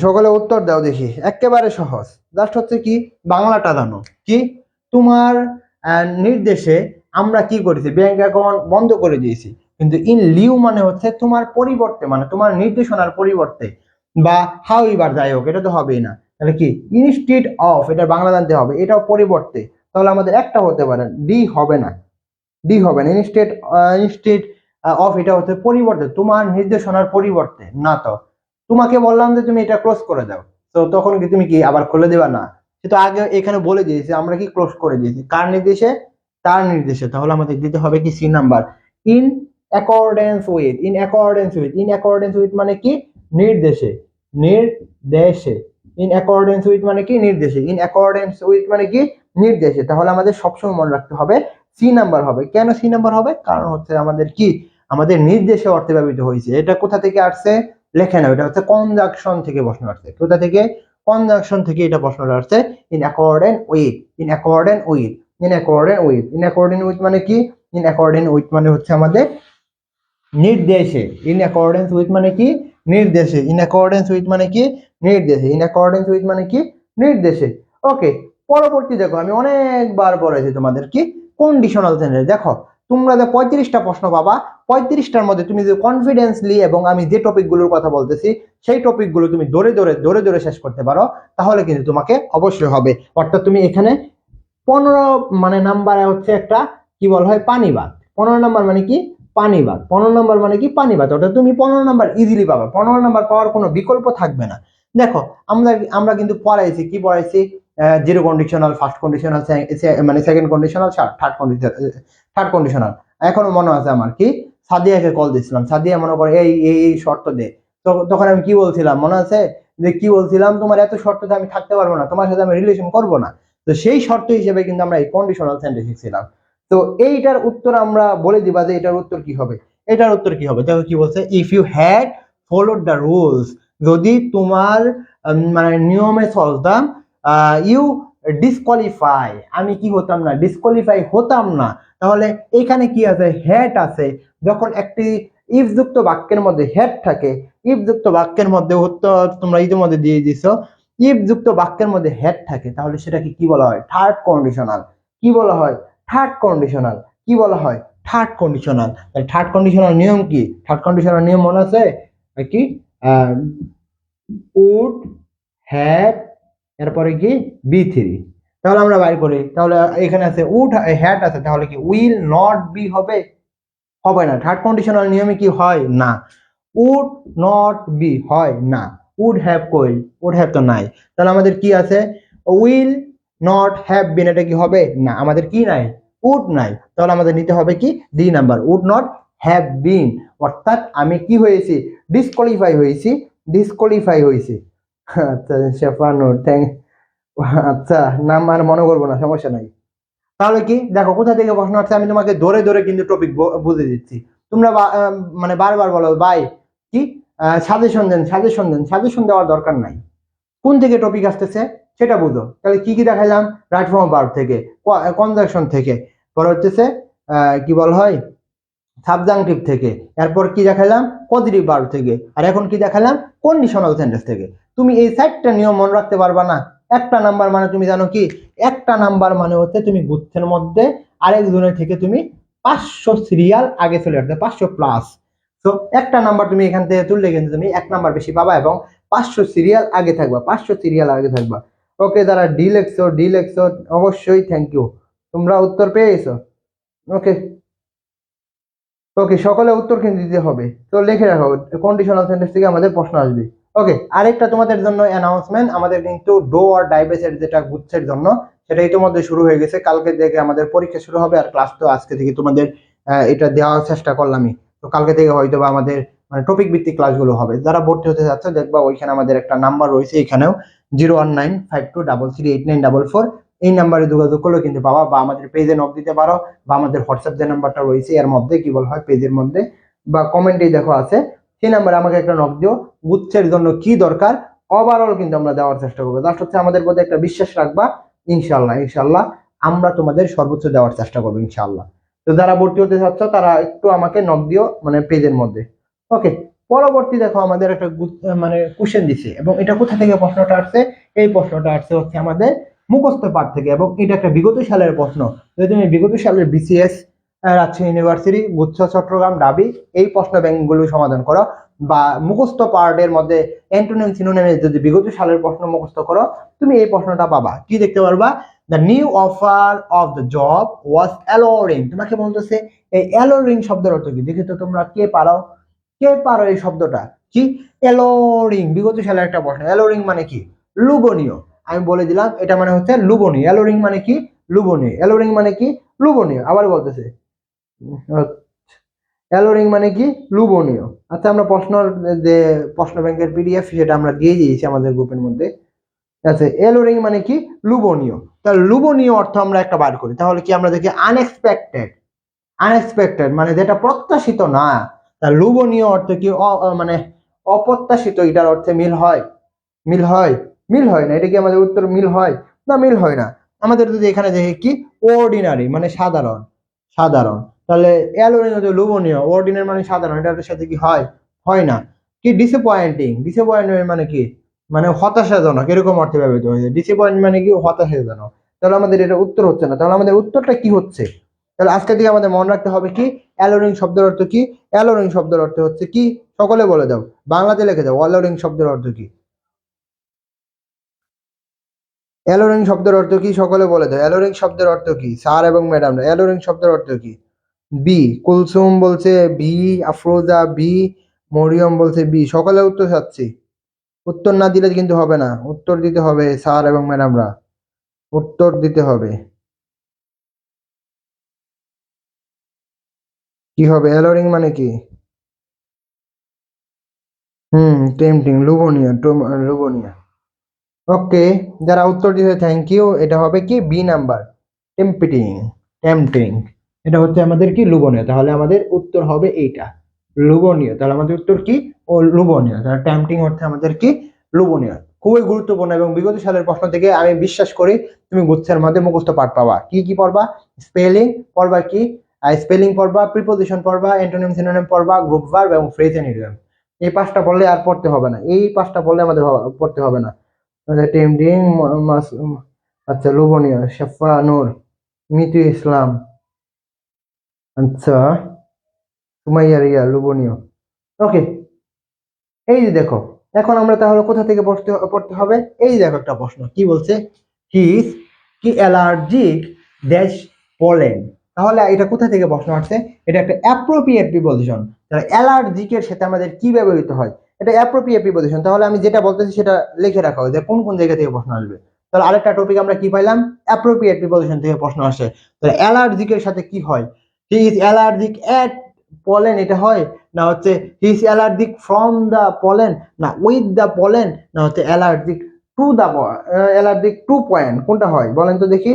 সকলে উত্তর দাও দেখি, একেবারে সহজ। জাস্ট হচ্ছে কি বাংলাটা জানো। কি তোমার নির্দেশে আমরা কি করেছি? ব্যাংক অ্যাকাউন্ট বন্ধ করে দিয়েছি। কিন্তু ইন লিউ মানে হচ্ছে তোমার পরিবর্তে, মানে তোমার নির্দেশনার পরিবর্তে। বা হাউ এভার, যাই হোক, এটা তো হবেই না। তাহলে কি ইনস্টিড অফ, এটা বাংলা জানতে হবে, এটাও পরিবর্তে। তাহলে আমাদের একটা হতে পারে, ডি হবে না। ডি হবে না। ইনস্টেড অফ, এটা হচ্ছে পরিবর্তে, তোমার নির্দেশনার পরিবর্তে না। তো তোমাকে বললাম যে তুমি এটা ক্লোজ করে দাও, তো তখন কি তুমি কি আবার খুলে দেবা? না, সে তো আগে এখানে বলে দিয়েছে আমরা কি ক্লোজ করে দিয়েছি। কার নির্দেশে? তার নির্দেশে। তাহলে আমাদের দিতে হবে কি C number, in accordance with. In accordance with, in accordance with মানে কি নির্দেশে, নির্দেশে। ইন অ্যাকর্ডেন্স উইথ মানে কি নির্দেশে, ইন অ্যাকর্ডেন্স উইথ মানে কি নির্দেশে। তাহলে আমাদের সবসময় মনে রাখতে হবে সি নাম্বার হবে। কেন সি নাম্বার হবে? কারণ হচ্ছে আমাদের কি আমাদের নির্দেশে অর্থে ব্যবহৃত হয়েছে। এটা কোথা থেকে আসছে? লেখে না, এটা হচ্ছে কনজাংশন থেকে প্রশ্ন আসছে। কোথা থেকে? কনজাংশন থেকে এটা প্রশ্নটা আসছে। In accordant with, in accordant with, in accordant with. In accordant with মানে কি? ইন অ্যাকর্ডেন্ট উইথ মানে হচ্ছে আমাদের নির্দেশে। ইন অ্যাকর্ডেন্স উইথ মানে কি নির্দেশে। ইন অ্যাকর্ডেন্স উইথ মানে কি নির্দেশে। ইন অ্যাকর্ডেন্স উইথ মানে কি নির্দেশে। ওকে, পরবর্তী দেখো, আমি অনেকবার বলেছি তোমাদের কি কন্ডিশনাল সেন্টেন্স। দেখো তোমরা যে 35টা প্রশ্ন পাবা, 35টার মধ্যে তুমি যে কনফিডেন্সলি এবং আমি যে টপিকগুলোর কথা বলতেছি সেই টপিকগুলো তুমি ধরে শেষ করতে পারো, তাহলে কিন্তু তোমাকে অবশ্যই হবে। অর্থাৎ তুমি এখানে 15 মানে নাম্বারে হচ্ছে একটা কি বলা হয় পানিবাদ। 15 নাম্বার মানে কি পানিবাদ। 15 নাম্বার মানে কি পানিবাদ। অর্থাৎ তুমি 15 নাম্বার ইজিলি পাবা। 15 নাম্বার পাওয়ার কোনো বিকল্প থাকবে না। দেখো আমরা আমরা কিন্তু পড়াইছি, কি পড়াইছি? জিরো কন্ডিশনাল, ফার্স্ট কন্ডিশনাল, মানে সেকেন্ড কন্ডিশনাল, থার্ড কন্ডিশনাল। এখনো মনে আছে আমার, কি সাদিয়াকে কল দিছিলাম, সাদিয়া মনে করে এই এই এই শর্ত দে। তো তখন আমি কি বলছিলাম মনে আছে? যে কি বলছিলাম, তোমার এত শর্ততে আমি থাকতে পারবো না, তোমার সাথে আমি রিলেশন করবো না। তো সেই শর্ত হিসেবে কিন্তু আমরা এই কন্ডিশনাল সেন্টেন্স শিখছিলাম। তো এইটার উত্তর আমরা বলে দিবা যে এটার উত্তর কি হবে। এটার উত্তর কি হবে? দেখো কি বলছে, if you had followed the rules, যদি তোমার মানে নিয়মে চলতাম, ইউ ডিসকোয়ালিফাই, আমি কি হতাম না, ডিসকোয়ালিফাই হতাম না। তাহলে এখানে কি আছে? হ্যাড আছে। যখন একটি ইফ যুক্ত বাক্যের মধ্যে হ্যাড থাকে, ইফ যুক্ত বাক্যের মধ্যে উত্তর তোমরা ইতিমধ্যে দিয়ে দিছো, ইফ যুক্ত বাক্যের মধ্যে হ্যাড থাকে, তাহলে সেটাকে কি বলা হয়? Third conditional. কি বলা হয়? Third conditional. কি বলা হয়? Third conditional. থার্ড কন্ডিশনাল নিয়ম কি? থার্ড কন্ডিশনাল নিয়ম মনে আছে কি? উড হ্যাভ, এরপরে কি বি থ্রি। তাহলে আমরা বাইর করি, তাহলে এখানে আছে উড হ্যাড আছে, তাহলে কি উইল নট বি হবে? হবে না। থার্ড কন্ডিশনাল নিয়মে কি হয় না, উড নট বি হয় না। উড হ্যাভ কই? উড হ্যাভ তো নাই। তাহলে আমাদের কি আছে? উইল নট হ্যাভ বিন, এটা কি হবে না? আমাদের কি নাই? উড নাই। তাহলে আমাদের নিতে হবে কি D number, would not have been. অর্থাৎ আমি কি হয়েছি? ডিসকোয়ালিফাই হয়েছি, ডিসকোয়ালিফাই হয়েছি। আচ্ছা শেফানো, থ্যাংক। আচ্ছা নাম আর মনে করবো না, সমস্যা নাই। তাহলে কি দেখো কোথা থেকে প্রশ্ন আসছে, আমি তোমাকে ধরে কিন্তু টপিক বুঝে দিচ্ছি। তোমরা মানে বারবার বলো ভাই কি সাজেশন দেন, সাজেশন দেন। সাজেশন দেওয়ার দরকার নাই, কোন থেকে টপিক আসতেছে সেটা বুঝো। তাহলে কি কি দেখাইলাম? রাইট ফর্ম ভার্ব থেকে, কনজাংশন থেকে, পরে হচ্ছে কি বলা হয় সাবজাংটিভ থেকে, এরপর কি দেখালাম পজিটিভ ভার্ব থেকে, আর এখন কি দেখালাম কন্ডিশনাল সেন্টেন্স থেকে। তুমি এই 4টা নিয়ম মনে রাখতে পারবা না? একটা নাম্বার মানে তুমি জানো কি? একটা নাম্বার মানে হচ্ছে তুমি গুচ্ছের মধ্যে আরেকজনের থেকে তুমি 500 সিরিয়াল আগে চলে আসবে, 500+। তো একটা নাম্বার তুমি এখান থেকে তুললে কিন্তু তুমি 1 নাম্বার বেশি পাবা এবং 500 সিরিয়াল আগে থাকবা, 500 সিরিয়াল আগে থাকবা। ওকে, যারা ডি লেখছো অবশ্যই থ্যাংক ইউ, তোমরা উত্তর পেয়ে গেছো। ওকে ওকে, সকলে উত্তর কিন্তু দিতে হবে, তো লিখে রাখো, কন্ডিশনাল সেন্টেন্স থেকে আমাদের প্রশ্ন আসবে। ওকে, আরেকটা তোমাদের জন্য অ্যানাউন্সমেন্ট, আমাদের কিন্তু ডো আর ডাই বেসের যেটা গুচ্ছের জন্য সেটা ইতিমধ্যে শুরু হয়ে গেছে। কালকে থেকে আমাদের পরীক্ষা শুরু হবে, আর ক্লাস তো আজকে থেকে তোমাদের এটা দেওয়ার চেষ্টা করলামই। তো কালকে থেকে হয়তো বা আমাদের মানে টপিক ভিত্তিক ক্লাসগুলো হবে। যারা ভর্তি হতে যাচ্ছে দেখবা ওইখানে আমাদের একটা নাম্বার রয়েছে, এখানেও 01952338944, এই নাম্বারে যোগাযোগ করলেও কিন্তু পাবা, বা আমাদের পেজে নক দিতে পারো, বা আমাদের হোয়াটসঅ্যাপ যে নাম্বারটা রয়েছে এর মধ্যে কি বলা হয় পেজের মধ্যে বা কমেন্টেই দেখো আছে, সেই নাম্বারে আমাকে একটা নক দিও। গুচ্ছের জন্য কি দরকার ওভারঅল কিন্তু আমরা দেওয়ার চেষ্টা করবো। জাস্ট হচ্ছে আমাদের প্রতি একটা বিশ্বাস রাখবা, ইনশাল্লাহ ইনশাল্লাহ আমরা তোমাদের সর্বোচ্চ দেওয়ার চেষ্টা করবো ইনশাল্লাহ। তো যারা ভর্তি হতে চাচ্ছ তারা একটু আমাকে নক দিও মানে পেজের মধ্যে। ওকে, পরবর্তী দেখো আমাদের একটা মানে কোশ্চেন দিছে, এবং এটা কোথা থেকে প্রশ্নটা আসছে, এই প্রশ্নটা আসছে হচ্ছে আমাদের মুখস্থ পাঠ থেকে, এবং এটা একটা বিগত সালের প্রশ্ন। যদি তুমি বিগত সালের বিসিএস রাজশাহী ইউনিভার্সিটি গুচ্ছ চট্টগ্রাম ডাবি এই প্রশ্ন ব্যাংকগুলো সমাধান করো, বা মুখস্থ পার্টের মধ্যে অ্যান্টোনিম সিনোনিমের যদি বিগত সালের প্রশ্ন মুখস্থ করো, তুমি এই প্রশ্নটা পাবা। কি দেখতে পারবা, the new offer of the job was alluring. তোমাকে বলতেছে এই অ্যালোরিং শব্দের অর্থ কি, দেখি তো তোমরা কে পারো এই শব্দটা কি। অ্যালোরিং বিগত সালের একটা প্রশ্ন। অ্যালোরিং মানে কি, লুবনীয়। আমি বলে দিলাম এটা মানে হচ্ছে লুবনীয়। অ্যালোরিং মানে কি, লুবনীয়। অ্যালোরিং মানে কি, লুবনীয়। আবার বলতেছে অ্যালোরিং মানে কি, লুবনীয়। আচ্ছা, আমরা যে প্রশ্ন ব্যাংকের পিডিএফ সেটা আমরা দিয়ে দিয়েছি আমাদের গ্রুপের মধ্যে। আচ্ছা, অ্যালোরিং মানে কি, লুবনীয়। তাহলে লুবনীয় অর্থ আমরা একটা বার করি, তাহলে কি আমরা দেখি আনএক্সপেক্টেড। আনএক্সপেক্টেড মানে যেটা প্রত্যাশিত না। তার লুবনীয় অর্থ কি, মানে অপ্রত্যাশিত, এটার অর্থে মিল হয়, মিল হয়, মিল হয় না। এটা কি আমাদের উত্তর মিল হয় না, মিল হয় না। আমাদের যদি এখানে দেখি কি অর্ডিনারি মানে সাধারণ, সাধারণ, তাহলে অ্যালোরিং হচ্ছে লুবনীয়, অর্ডিনারি মানে সাধারণ, এটার সাথে কি হয়, হয় না। কি ডিসঅ্যাপয়েন্টিং, ডিসঅ্যাপয়েন্টমেন্ট মানে কি, মানে হতাশাজনক, এরকম অর্থে ব্যবহৃত হয়েছে। ডিসঅ্যাপয়েন্ট মানে কি, হতাশাজনক। তাহলে আমাদের এটা উত্তর হচ্ছে না, তাহলে আমাদের উত্তরটা কি হচ্ছে। তাহলে আজকে থেকে আমাদের মনে রাখতে হবে কি, অ্যালোরিং শব্দের অর্থ কি। অ্যালোরিং শব্দের অর্থ হচ্ছে কি, সকলে বলে দাও, বাংলাতে লিখে দাও, অ্যালোরিং শব্দের অর্থ কি। অ্যালোরিং শব্দের অর্থ কি সকলে বলে দাও, অ্যালোরিং শব্দের অর্থ কি স্যার এবং ম্যাডাম। অ্যালোরিং শব্দের অর্থ কি। বি কুলসুম বলছে বি, আফরোজা বি, মরিয়ম বলছে বি। সকলে উত্তর চাচ্ছি, উত্তর না দিলে কিন্তু হবে না, উত্তর দিতে হবে স্যার এবং ম্যাডামরা, উত্তর দিতে হবে। কি হবে, অ্যালোরিং মানে কি। টেম্পটিং, লোভনীয়, লোভনীয়। ওকে, যারা উত্তর দিয়েছে থ্যাংক ইউ। এটা হবে কি বি নাম্বার, টেম্পটিং, টেম্পটিং। এটা হচ্ছে আমাদের কি, লোভনীয়। তাহলে আমাদের উত্তর হবে এইটা, লোভনীয়। তাহলে আমাদের উত্তর কি, ও লোভনীয়। তাহলে টেম্পটিং অর্থে আমাদের কি, লোভনীয়। খুবই গুরুত্বপূর্ণ, এবং বিগত সালের প্রশ্ন থেকে আমি বিশ্বাস করি তুমি গুচ্ছের মধ্যে মুখস্থ পাঠ পাবা। কি কি পড়বা, স্পেলিং পড়বা, কি স্পেলিং পড়বা, প্রিপোজিশন পড়বা, অ্যান্টোনিম সিনোনিম পড়বা, গ্রুপ ভার্ব এবং ফ্রেজ এন্ড ইডিয়ম। এই পাঁচটা পড়লে আর পড়তে হবে না, এই পাঁচটা পড়লে আমাদের পড়তে হবে না। টেমটিং, আচ্ছা লোভনীয়, শেফা নূর, মিতু ইসলাম, আচ্ছা সুমাইয়া রিয়া, লোভনীয়। ওকে, এই যে দেখো, এখন আমরা তাহলে কোথা থেকে পড়তে হবে। এই দেখো একটা প্রশ্ন কি বলছে, হিজ কি অ্যালার্জিক ড্যাশ পলেন। তাহলে এটা কোথা থেকে প্রশ্ন আসছে, এটা একটা অ্যাপ্রোপ্রিয়েট প্রিপোজিশন। তাহলে অ্যালার্জিকের সাথে আমাদের কি ব্যবহৃত হয়, এটা অ্যাপ্রোপ্রিয়েট প্রিপোজিশন। তাহলে আমি যেটা বলতেছি সেটা লিখে রাখা হয় যে কোন কোন জায়গা থেকে প্রশ্ন আসবে। তাহলে আরেকটা টপিক আমরা কি পাইলাম, অ্যাপ্রোপ্রিয়েট প্রিপোজিশন থেকে প্রশ্ন আসে। তাহলে অ্যালার্জিকের সাথে কি হয়, he is allergic at pollen, এটা হয় না হচ্ছে he is allergic from the pollen, না উইথ দ্য পলেন, না হচ্ছে allergic to the, allergic to point, কোনটা হয় বলেন তো দেখি।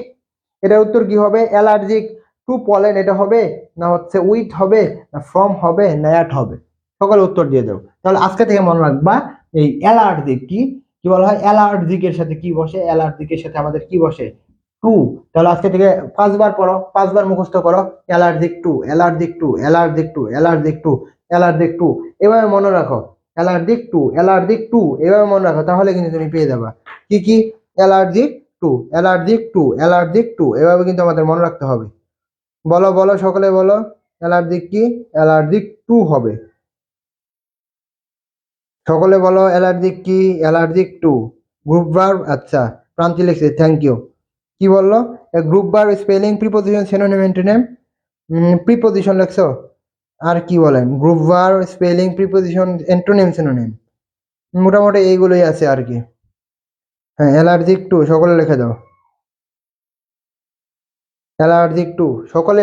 এটা উত্তর কি হবে, অ্যালার্জিক টু পলেন এটা হবে, না হচ্ছে উইথ হবে, না ফ্রম হবে, না অ্যাট হবে। সকলে উত্তর দিয়ে দাও। তাহলে আজকে থেকে মনে রাখবা এই অ্যালার্জিক কি, কি বলা হয়, অ্যালার্জিকের সাথে কি বসে, অ্যালার্জিকের সাথে আমাদের কি বসে, টু। তাহলে আজকে থেকে 5 বার পড়ো, 5 বার মুখস্থ করো, allergic to, allergic to, allergic to, allergic to, allergic to, এভাবে মনে রাখো, অ্যালার্জিক টু, অ্যালার্জিক টু, এভাবে মনে রাখো, তাহলে কিন্তু তুমি পেয়ে যাবা। কি কি, allergic to, allergic to, allergic to, এভাবে কিন্তু আমাদের মনে রাখতে হবে। বলো বলো সকলে বলো, অ্যালার্জিক কি? অ্যালার্জিক টু হবে। সকলে বলো অ্যালার্জিক কি? Allergic two. গ্রুপ ভার্ব, আচ্ছা প্রান্তি লিখছে, থ্যাংক ইউ। কি বললো? Group verb spelling preposition synonym antonym. Preposition লিখছো, আর কি বলেন? Group verb spelling preposition antonym synonym, মোটামুটি এইগুলোই আছে আর কি। হ্যাঁ অ্যালার্জিক টু সকলে লিখে দাও। অ্যালার্জিক টু সকলে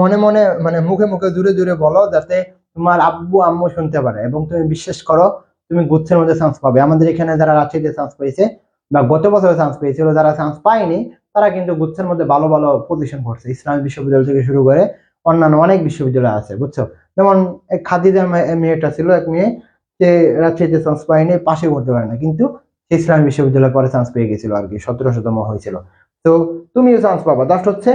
মনে মনে মানে মুখে মুখে জুড়ে জুড়ে বলো, যাতে তোমার আব্বু আম্মু শুনতে পারে এবং তুমি বিশ্বাস করো তুমি গুচ্ছের মধ্যে চান্স পাবে। আমাদের এখানে যারা রাজশাহীতে চান্স পেয়েছে বা গত বছরে চান্স পেয়েছিল, যারা চান্স পায়নি তারা কিন্তু গুচ্ছের মধ্যে ভালো ভালো পজিশন করছে। ইসলামিক বিশ্ববিদ্যালয় থেকে শুরু করে অন্যান্য অনেক বিশ্ববিদ্যালয় আছে, বুঝছো? যেমন এক খাদিজা মেয়েটা ছিল, এক মেয়ে, সে রাজশাহীতে চান্স পায়নি, পাশে করতে পারে না, কিন্তু সে ইসলামিক বিশ্ববিদ্যালয়ে পরে চান্স পেয়ে গেছিল আর কি, 1700তম হয়েছিল। তো তুমিও চান্স পাবা, জাস্ট হচ্ছে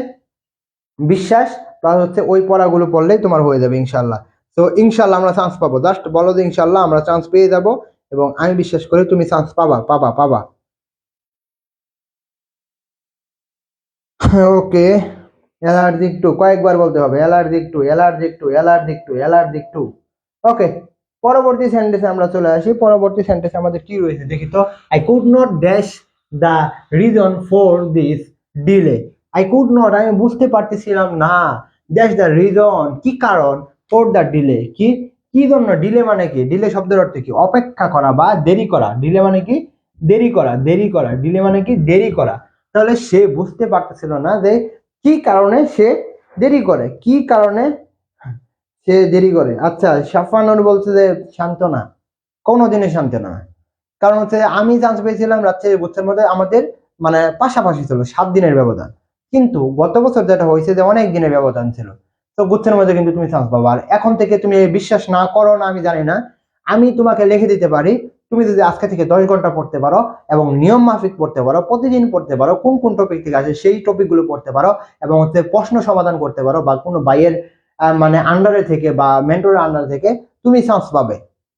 বিশ্বাস প্লাস হচ্ছে ওই পড়াগুলো পড়লেই তোমার হয়ে যাবে ইনশাল্লাহ। তো ইনশাল্লাহ আমরা চান্স পাবো, জাস্ট বলো যে ইনশাল্লাহ আমরা চান্স পেয়ে যাব, এবং আমি বিশ্বাস করি তুমি চান্স পাবা পাবা পাবা। ওকে, অ্যালার্জিক টু কয়েকবার বলতে হবে, allergic to allergic to allergic to allergic to. Okay, পরবর্তী সেন্টেন্সে আমরা চলে আসি। পরবর্তী সেন্টেন্সে আমাদের কি রয়েছে দেখি তো। I could not dash the reason for this delay. I could not, আমি বুঝতে পারতেছিলাম না, ড্যাশ দ্য রিজন, কি কারণ, ফর দ্য ডিলে, কি কি জন্য, ডিলে মানে কি, ডিলে শব্দের অর্থ কি? অপেক্ষা করা বা দেরি করা। ডিলে মানে কি? দেরি করা, দেরি করা, ডিলে মানে কি? দেরি করা। তাহলে সে বুঝতে পারতেছিল না যে কি কারণে সে দেরি করে, কি কারণে সে দেরি করে। আচ্ছা, সাফানুর বলছে যে শান্ত না, কোনো জিনিস শান্ত না। কারণ হচ্ছে আমি চান্স পেয়েছিলাম রাজশাহী গুচ্ছের মধ্যে, আমাদের মানে পাশাপাশি ছিল 7 দিনের ব্যবধান, কিন্তু গত বছর যেটা হয়েছে যে অনেক দিনের ব্যবধান ছিল। তো গুচ্ছের মধ্যে কিন্তু তুমি চান্স পাবা। আর এখন থেকে তুমি বিশ্বাস না করো না আমি জানি না, আমি তোমাকে লিখে দিতে পারি, তুমি যদি আজকে থেকে 10 ঘন্টা পড়তে পারো এবং নিয়ম মাফিক পড়তে পারো, প্রতিদিন পড়তে পারো, কোন কোন টপিক থেকে আসে সেই টপিকগুলো পড়তে পারো, এবং হচ্ছে প্রশ্ন সমাধান করতে পারো, বা কোনো বাইয়ের মানে আন্ডারে থেকে বা মেন্টরের আন্ডার থেকে, তুমি চান্স পাবে।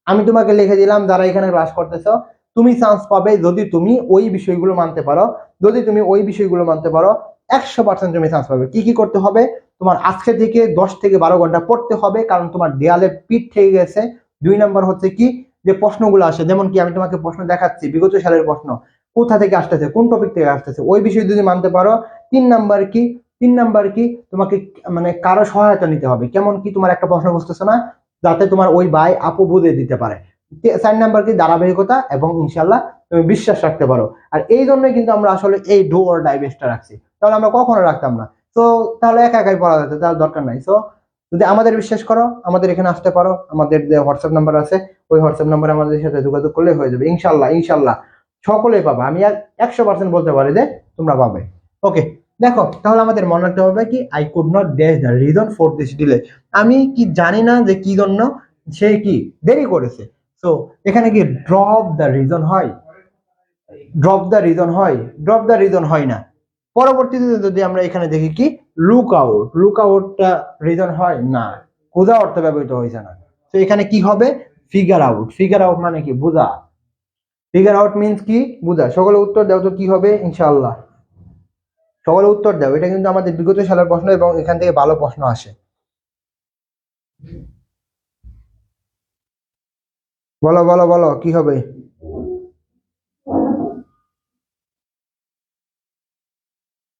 আমি তোমাকে লিখে দিলাম, যারা এখানে ক্লাস করতেছো, তুমি চান্স পাবে যদি তুমি ওই বিষয়গুলো মানতে পারো। যদি তুমি ওই বিষয়গুলো মানতে পারো 100% তুমি চান্স পাবে। কি কি করতে হবে? তোমার আজকে থেকে 10 থেকে 12 ঘন্টা পড়তে হবে, কারণ তোমার দেয়ালে পিঠ থেকে গেছে। 2 নম্বর হচ্ছে কি, যে প্রশ্নগুলো আসে, যেমন কি আমি তোমাকে প্রশ্ন দেখাচ্ছি, বিগত সালের প্রশ্ন কোথা থেকে আসতেছে, কোন টপিক থেকে আসতেছে, ওই বিষয় যদি মানতে পারো। 3 নাম্বার কি, 3 নাম্বার কি, তোমাকে মানে কারো সহায়তা নিতে হবে। কেমন কি, তোমার একটা প্রশ্ন বুঝতেছো না, যাতে তোমার ওই ভাই আপু বুঝে দিতে পারে। 4 নাম্বার কি, ধারাবাহিকতা, এবং ইনশাল্লাহ তুমি বিশ্বাস রাখতে পারো। আর এই জন্যই কিন্তু আমরা আসলে এই ডু অর ডাই বেসটা রাখছি, তাহলে আমরা কখনো রাখতাম না। তো তাহলে একা একাই পড়া যেত, তার দরকার নাই। তো যদি আমাদের বিশ্বাস করো, আমাদের এখানে আসতে পারো, আমাদের যে হোয়াটসঅ্যাপ নাম্বার আছে, ওই হোয়াটসঅ্যাপ নাম্বারে আমাদের সাথে যোগাযোগ করলে হয়ে যাবে ইনশাল্লাহ। ইনশাল্লাহ সকলেই পাবে, আমি আর 100% বলতে পারি যে তোমরা পাবে। ওকে, দেখো তাহলে আমাদের মনে রাখতে হবে কি, I could not dash the reason for this delay, আমি কি জানি না যে কি জন্য সে কি দেরি করেছে। তো এখানে কি ড্রপ দ্য রিজন হয়? ড্রপ দ্য রিজন হয়? ড্রপ দ্য রিজন হয় না। পরবর্তীতে যদি আমরা এখানে দেখি কি, লুক আউট, লুক আউটটা রিজন হয় না, খোঁজা অর্থে ব্যবহৃত হয়েছে না। তো এখানে কি হবে? Figure out. ফিগার আউট মানে কি? বোঝা। ফিগার আউট মিন্স কি? বোঝা। সকলে উত্তর দাও তো কি হবে ইনশাআল্লাহ। সকলে উত্তর দাও, এটা কিন্তু আমাদের বিগত সালের প্রশ্ন এবং এখান থেকে ভালো প্রশ্ন আসে। বলো বলো বলো কি হবে?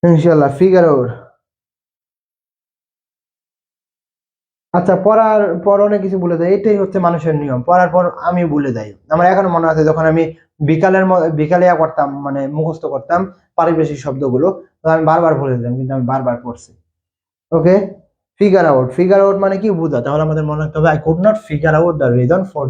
ইনশাআল্লাহ ফিগার আউট। আচ্ছা, পড়ার পর অনেক কিছু ভুলে যাই, এটাই হচ্ছে মানুষের নিয়ম। পড়ার পর আমি ভুলে যাই। আমার এখনো মনে আছে যখন আমি বিকালে করতাম, মানে মুখস্থ করতাম পারিভাষিক শব্দগুলো, তো আমি বারবার ভুলে যেতাম, কিন্তু আমি বারবার পড়ছি। ওকে, ফিগার আউট। ফিগার আউট মানে কি? বোঝা। তাহলে আমাদের মনে রাখতে হবে, I could not figure out the reason for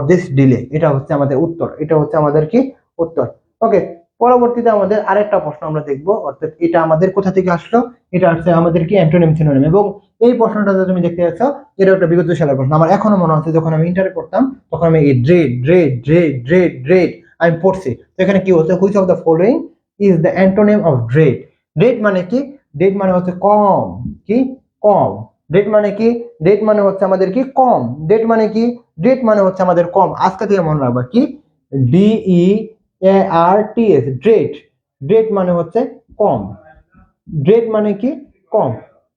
this delay. এটা হচ্ছে আমাদের উত্তর, এটা হচ্ছে আমাদের কি উত্তর। ওকে, পরবর্তীতে আমাদের আরেকটা প্রশ্ন আমরা দেখবো, অর্থাৎ এটা আমাদের কোথা থেকে আসলো, এটা হচ্ছে আমাদের কি অ্যান্টোনিম সিনোনিম। এবং এই প্রশ্নটা যে তুমি দেখতে পাচ্ছ, এটা একটা বিগত সালের প্রশ্ন। আমার এখনো মনে হচ্ছে যখন আমি ইন্টারে পড়তাম, তখন আমি এই dread dread dread dread dread আমি পড়ছি। তো এখানে কি হচ্ছে, which of the following is the antonym of dread? Dread মানে কি? ডেট মানে হচ্ছে কম, কি কম। ডেট মানে কি? ডেট মানে হচ্ছে আমাদের কি কম। ডেট মানে কি? ডেট মানে হচ্ছে আমাদের কম। আজকে থেকে মনে রাখবা কি, DEARTS, ডেট। ডেট মানে হচ্ছে কম। ডেট মানে কি? কম।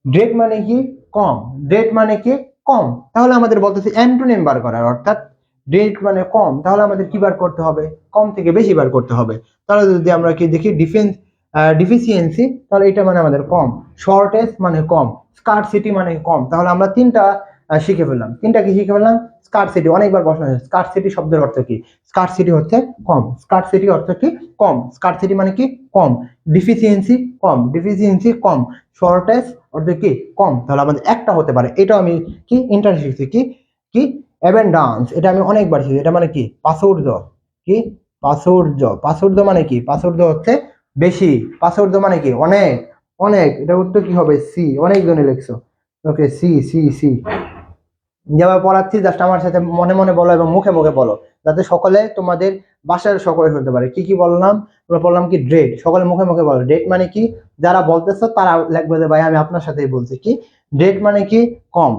ড্রেট মানে কি? কম। ড্রেট মানে কি? কম। তাহলে আমাদের বলতেছে অ্যান্টোনিম বার করার, অর্থাৎ ড্রেট মানে কম, তাহলে আমাদের কি বার করতে হবে? কম থেকে বেশি বার করতে হবে। তাহলে যদি আমরা কি দেখি ডিফিসিয়েন্সি, তাহলে এটা মানে আমাদের কম। শর্টেজ মানে কম। স্কারসিটি মানে কম। তাহলে আমরা তিনটা শিখে ফেললাম। তিনটা কি শিখে ফেললাম? স্কারসিটি, অনেকবার প্রশ্ন হয়েছে স্কারসিটি শব্দের অর্থ কি? স্কারসিটি হচ্ছে কম। স্কারসিটি অর্থ কি? কম। স্কারসিটি মানে কি? কম। ডিফিসিয়েন্সি কম। ডিফিসিয়েন্সি কম। শর্টেজ অর্থ কি? কম। তাহলে আমাদের একটা হতে পারে। এটা আমি কি ইন্টারেস্ট শিখছি কি? কি? অ্যাবেন্ডান্স। এটা আমি অনেকবার শিখছি। এটা মানে কি? প্রাচুর্য। কি? প্রাচুর্য। প্রাচুর্য মানে কি? প্রাচুর্য হচ্ছে বেশি। প্রাচুর্য মানে কি? অনেক। অনেক। এটা উত্তর কি হবে? সি। অনেক জনে লিখছো। ওকে, সি সি সি। যেভাবে পড়াচ্ছি জাস্ট আমার সাথে মনে মনে বলো এবং মুখে মুখে বলো, যাতে সকলে তোমাদের বাসার সকলে শুনতে পারে। কি কি বললাম? আমরা বললাম কি? ড্রেট। সকলে মুখে মুখে বলো ড্রেট মানে কি। যারা বলতেছো তারা লিখবে যে ভাই আমি আপনার সাথেই বলছি। কি? ড্রেট মানে কি? কম।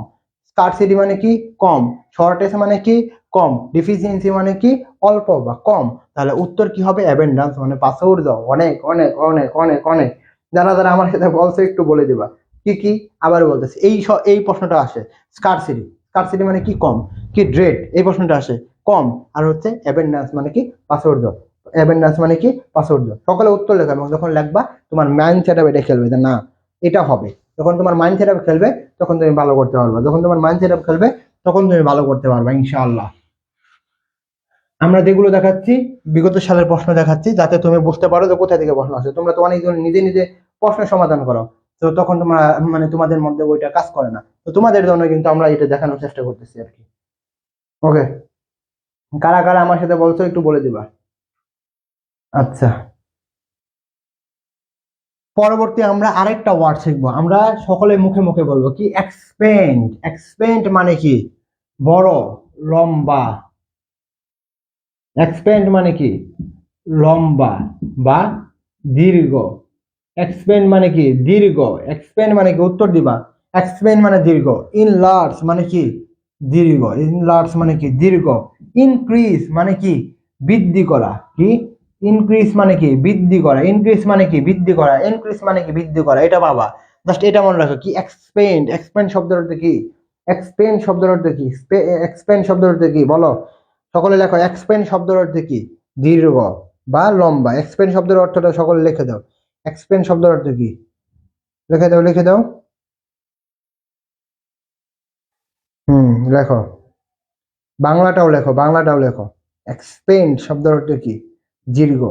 স্কারসিটি মানে কি? কম। শর্টেজ মানে কি? কম। ডিফিসিয়েন্সি মানে কি? অল্প বা কম। তাহলে উত্তর কি হবে? অ্যাবেন্ডান্স মানে প্রাচুর্য, অনেক অনেক অনেক অনেক অনেক। যারা যারা আমার সাথে বলছে একটু বলে দিবা। কি কি? আবার বলতেছি, এই প্রশ্নটা আসে। স্কারসিটি। স্কারসিটি মানে কি? কম। কি? ড্রেট, এই প্রশ্নটা আসে। কম। আর হচ্ছে অ্যাবেন্ডান্স মানে কি? প্রাচুর্য। অ্যাবেন্ডান্স মানে কি? প্রাচুর্য। সকলে উত্তর লেখা এবং যখন লিখবা তোমার মাইন্ড সেট আপ এটা খেলবে যে না এটা হবে। যখন তোমার মাইন্ড সেট আপ খেলবে তখন তুমি ভালো করতে পারবে। যখন তোমার মাইন্ড সেট আপ খেলবে তখন তুমি ভালো করতে পারবে ইনশাআল্লাহ। আমরা যেগুলো দেখাচ্ছি বিগত সালের প্রশ্ন দেখাচ্ছি, যাতে তুমি বুঝতে পারো যে কোথা থেকে প্রশ্ন আসে। তোমরা তো অনেকজন নিজে নিজে প্রশ্নের সমাধান করো, তো তখন তোমরা মানে তোমাদের মধ্যে ওইটা কাজ করে না। তো তোমাদের জন্য কিন্তু আমরা এটা দেখানোর চেষ্টা করতেছি আর কি। ওকে, কারা কারা আমার সাথে বলছো একটু বলে দিবা। আচ্ছা, পরবর্তী আমরা আরেকটা ওয়ার্ড শিখবো। আমরা সকলে মুখে মুখে বলবো কি? এক্সপেন্ড। এক্সপেন্ড মানে কি? বড়, লম্বা। এক্সপেন্ড মানে কি? লম্বা বা দীর্ঘ। এক্সপেন্ড মানে কি? দীর্ঘ। এক্সপেন্ড মানে কি? উত্তর দিবা। এক্সপেন্ড মানে দীর্ঘ। ইনলার্জ মানে কি? দীর্ঘ। ইনলার্জ মানে কি? দীর্ঘ। ইনক্রিজ মানে কি? বৃদ্ধি করা। কি? ইনক্রিজ মানে কি? বৃদ্ধি করা। ইনক্রিজ মানে কি? বৃদ্ধি করা। ইনক্রিজ মানে কি? বৃদ্ধি করা। এটা বাবা জাস্ট এটা মনে রাখো। কি? এক্সপেন্ড। এক্সপেন্ড শব্দের অর্থ কি? এক্সপেন্ড শব্দের অর্থ কি? এক্সপেন্ড শব্দের অর্থ কি বলো? সকলে লেখো। এক্সপেন্ড শব্দের অর্থ কি? দীর্ঘ বা লম্বা। এক্সপেন্ড শব্দের অর্থটা সকলে লিখে দাও। এক্সপেন্ড শব্দের অর্থ কি? লিখে দাও, লিখে দাও। লেখো। বাংলাটাও লেখো, বাংলাটাও লেখো। এক্সপেন্ড শব্দের অর্থ কি? দীর্ঘ।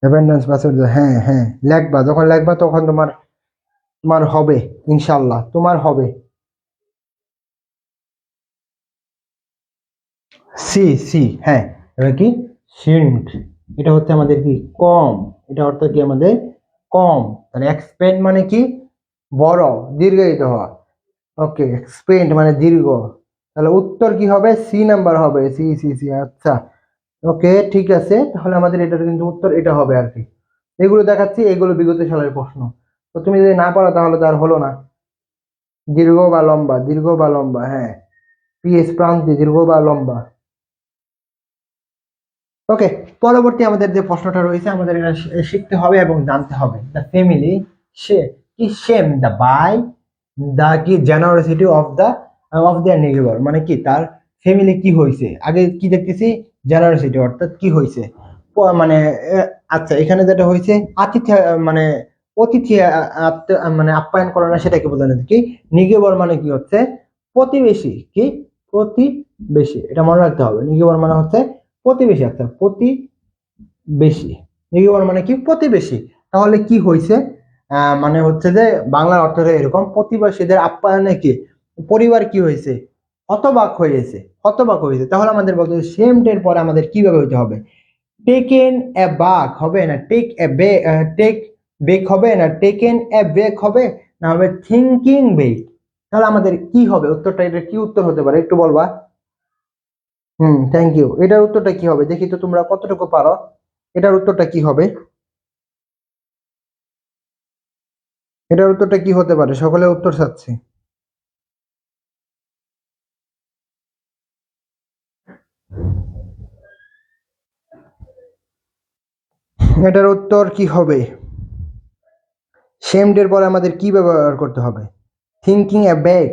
ডিপেন্ডেন্স প্রাচুর্য। হ্যাঁ হ্যাঁ, লেখবা। যখন লেখবা তখন তোমার তোমার হবে ইনশাল্লাহ, তোমার হবে। সি সি, হ্যাঁ। এবার কি? শিন্ট। এটা হচ্ছে আমাদের কি? কম। এটা অর্থ কি আমাদের? কম। তাহলে এক্সপেন্ড মানে কি? বড়, দীর্ঘায়িত হওয়া। ওকে, এক্সপেন্ড মানে দীর্ঘ। তাহলে উত্তর কি হবে? সি নাম্বার হবে। C C C. আচ্ছা, ওকে ঠিক আছে। তাহলে আমাদের এটার কিন্তু উত্তর এটা হবে আর কি। এগুলো দেখাচ্ছি, এগুলো বিগত সালের প্রশ্ন। তো তুমি যদি না পারো তাহলে তো আর হলো না। দীর্ঘ বা লম্বা, দীর্ঘ বা লম্বা, হ্যাঁ। পিএস প্রান্তি, দীর্ঘ বা লম্বা। ওকে, পরবর্তী আমাদের যে প্রশ্নটা রয়েছে আমাদের এটা শিখতে হবে এবং জানতে হবে। দ্য ফ্যামিলি সে কি সেম দ্য বাই দ্য কি জেনারোসিটি অফ দ্য নেইবার, মানে কি তার ফ্যামিলি কি হয়েছে। আগে কি দেখতেছি? জেনারোসিটি, অর্থাৎ কি হয়েছে মানে আচ্ছা, এখানে যেটা হয়েছে আতিথ্য, মানে অতিথি মানে আপ্যায়ন করে না, সেটাকে বোঝানো কি? নিগেবর মানে কি হচ্ছে? প্রতিবেশী। কি? প্রতিবেশী। এটা মনে রাখতে হবে। নিগেবর মানে হচ্ছে প্রতিবেশী। আচ্ছা, প্রতিবেশী। নিগেবর মানে কি? প্রতিবেশী। তাহলে কি হয়েছে? মানে হচ্ছে যে বাংলার অর্থটা এরকম, প্রতিবেশীদের আপ্যায়নে কি পরিবার কি হয়েছে? হতবাক হয়েছে। হতবাক হয়েছে। তাহলে আমাদের বলতে সেম এর পরে আমাদের কিভাবে হইতে হবে? টেকেন এ বাক হবে না টেক বেক হবে না টেকেন এ বেক হবে না হবে থিঙ্কিং বেক। তাহলে আমাদের কি হবে উত্তরটা? এটা কি উত্তর হতে পারে একটু বলবা? Thank you. এটার উত্তরটা কি হবে দেখি তো তোমরা কতটুকু পারো। এটার উত্তরটা কি হবে? এটার উত্তরটা কি হতে পারে? সকলে উত্তর চাচ্ছি। এটার উত্তর কি হবে? shamed এর পরে আমাদের কি ব্যবহার করতে হবে? thinking aback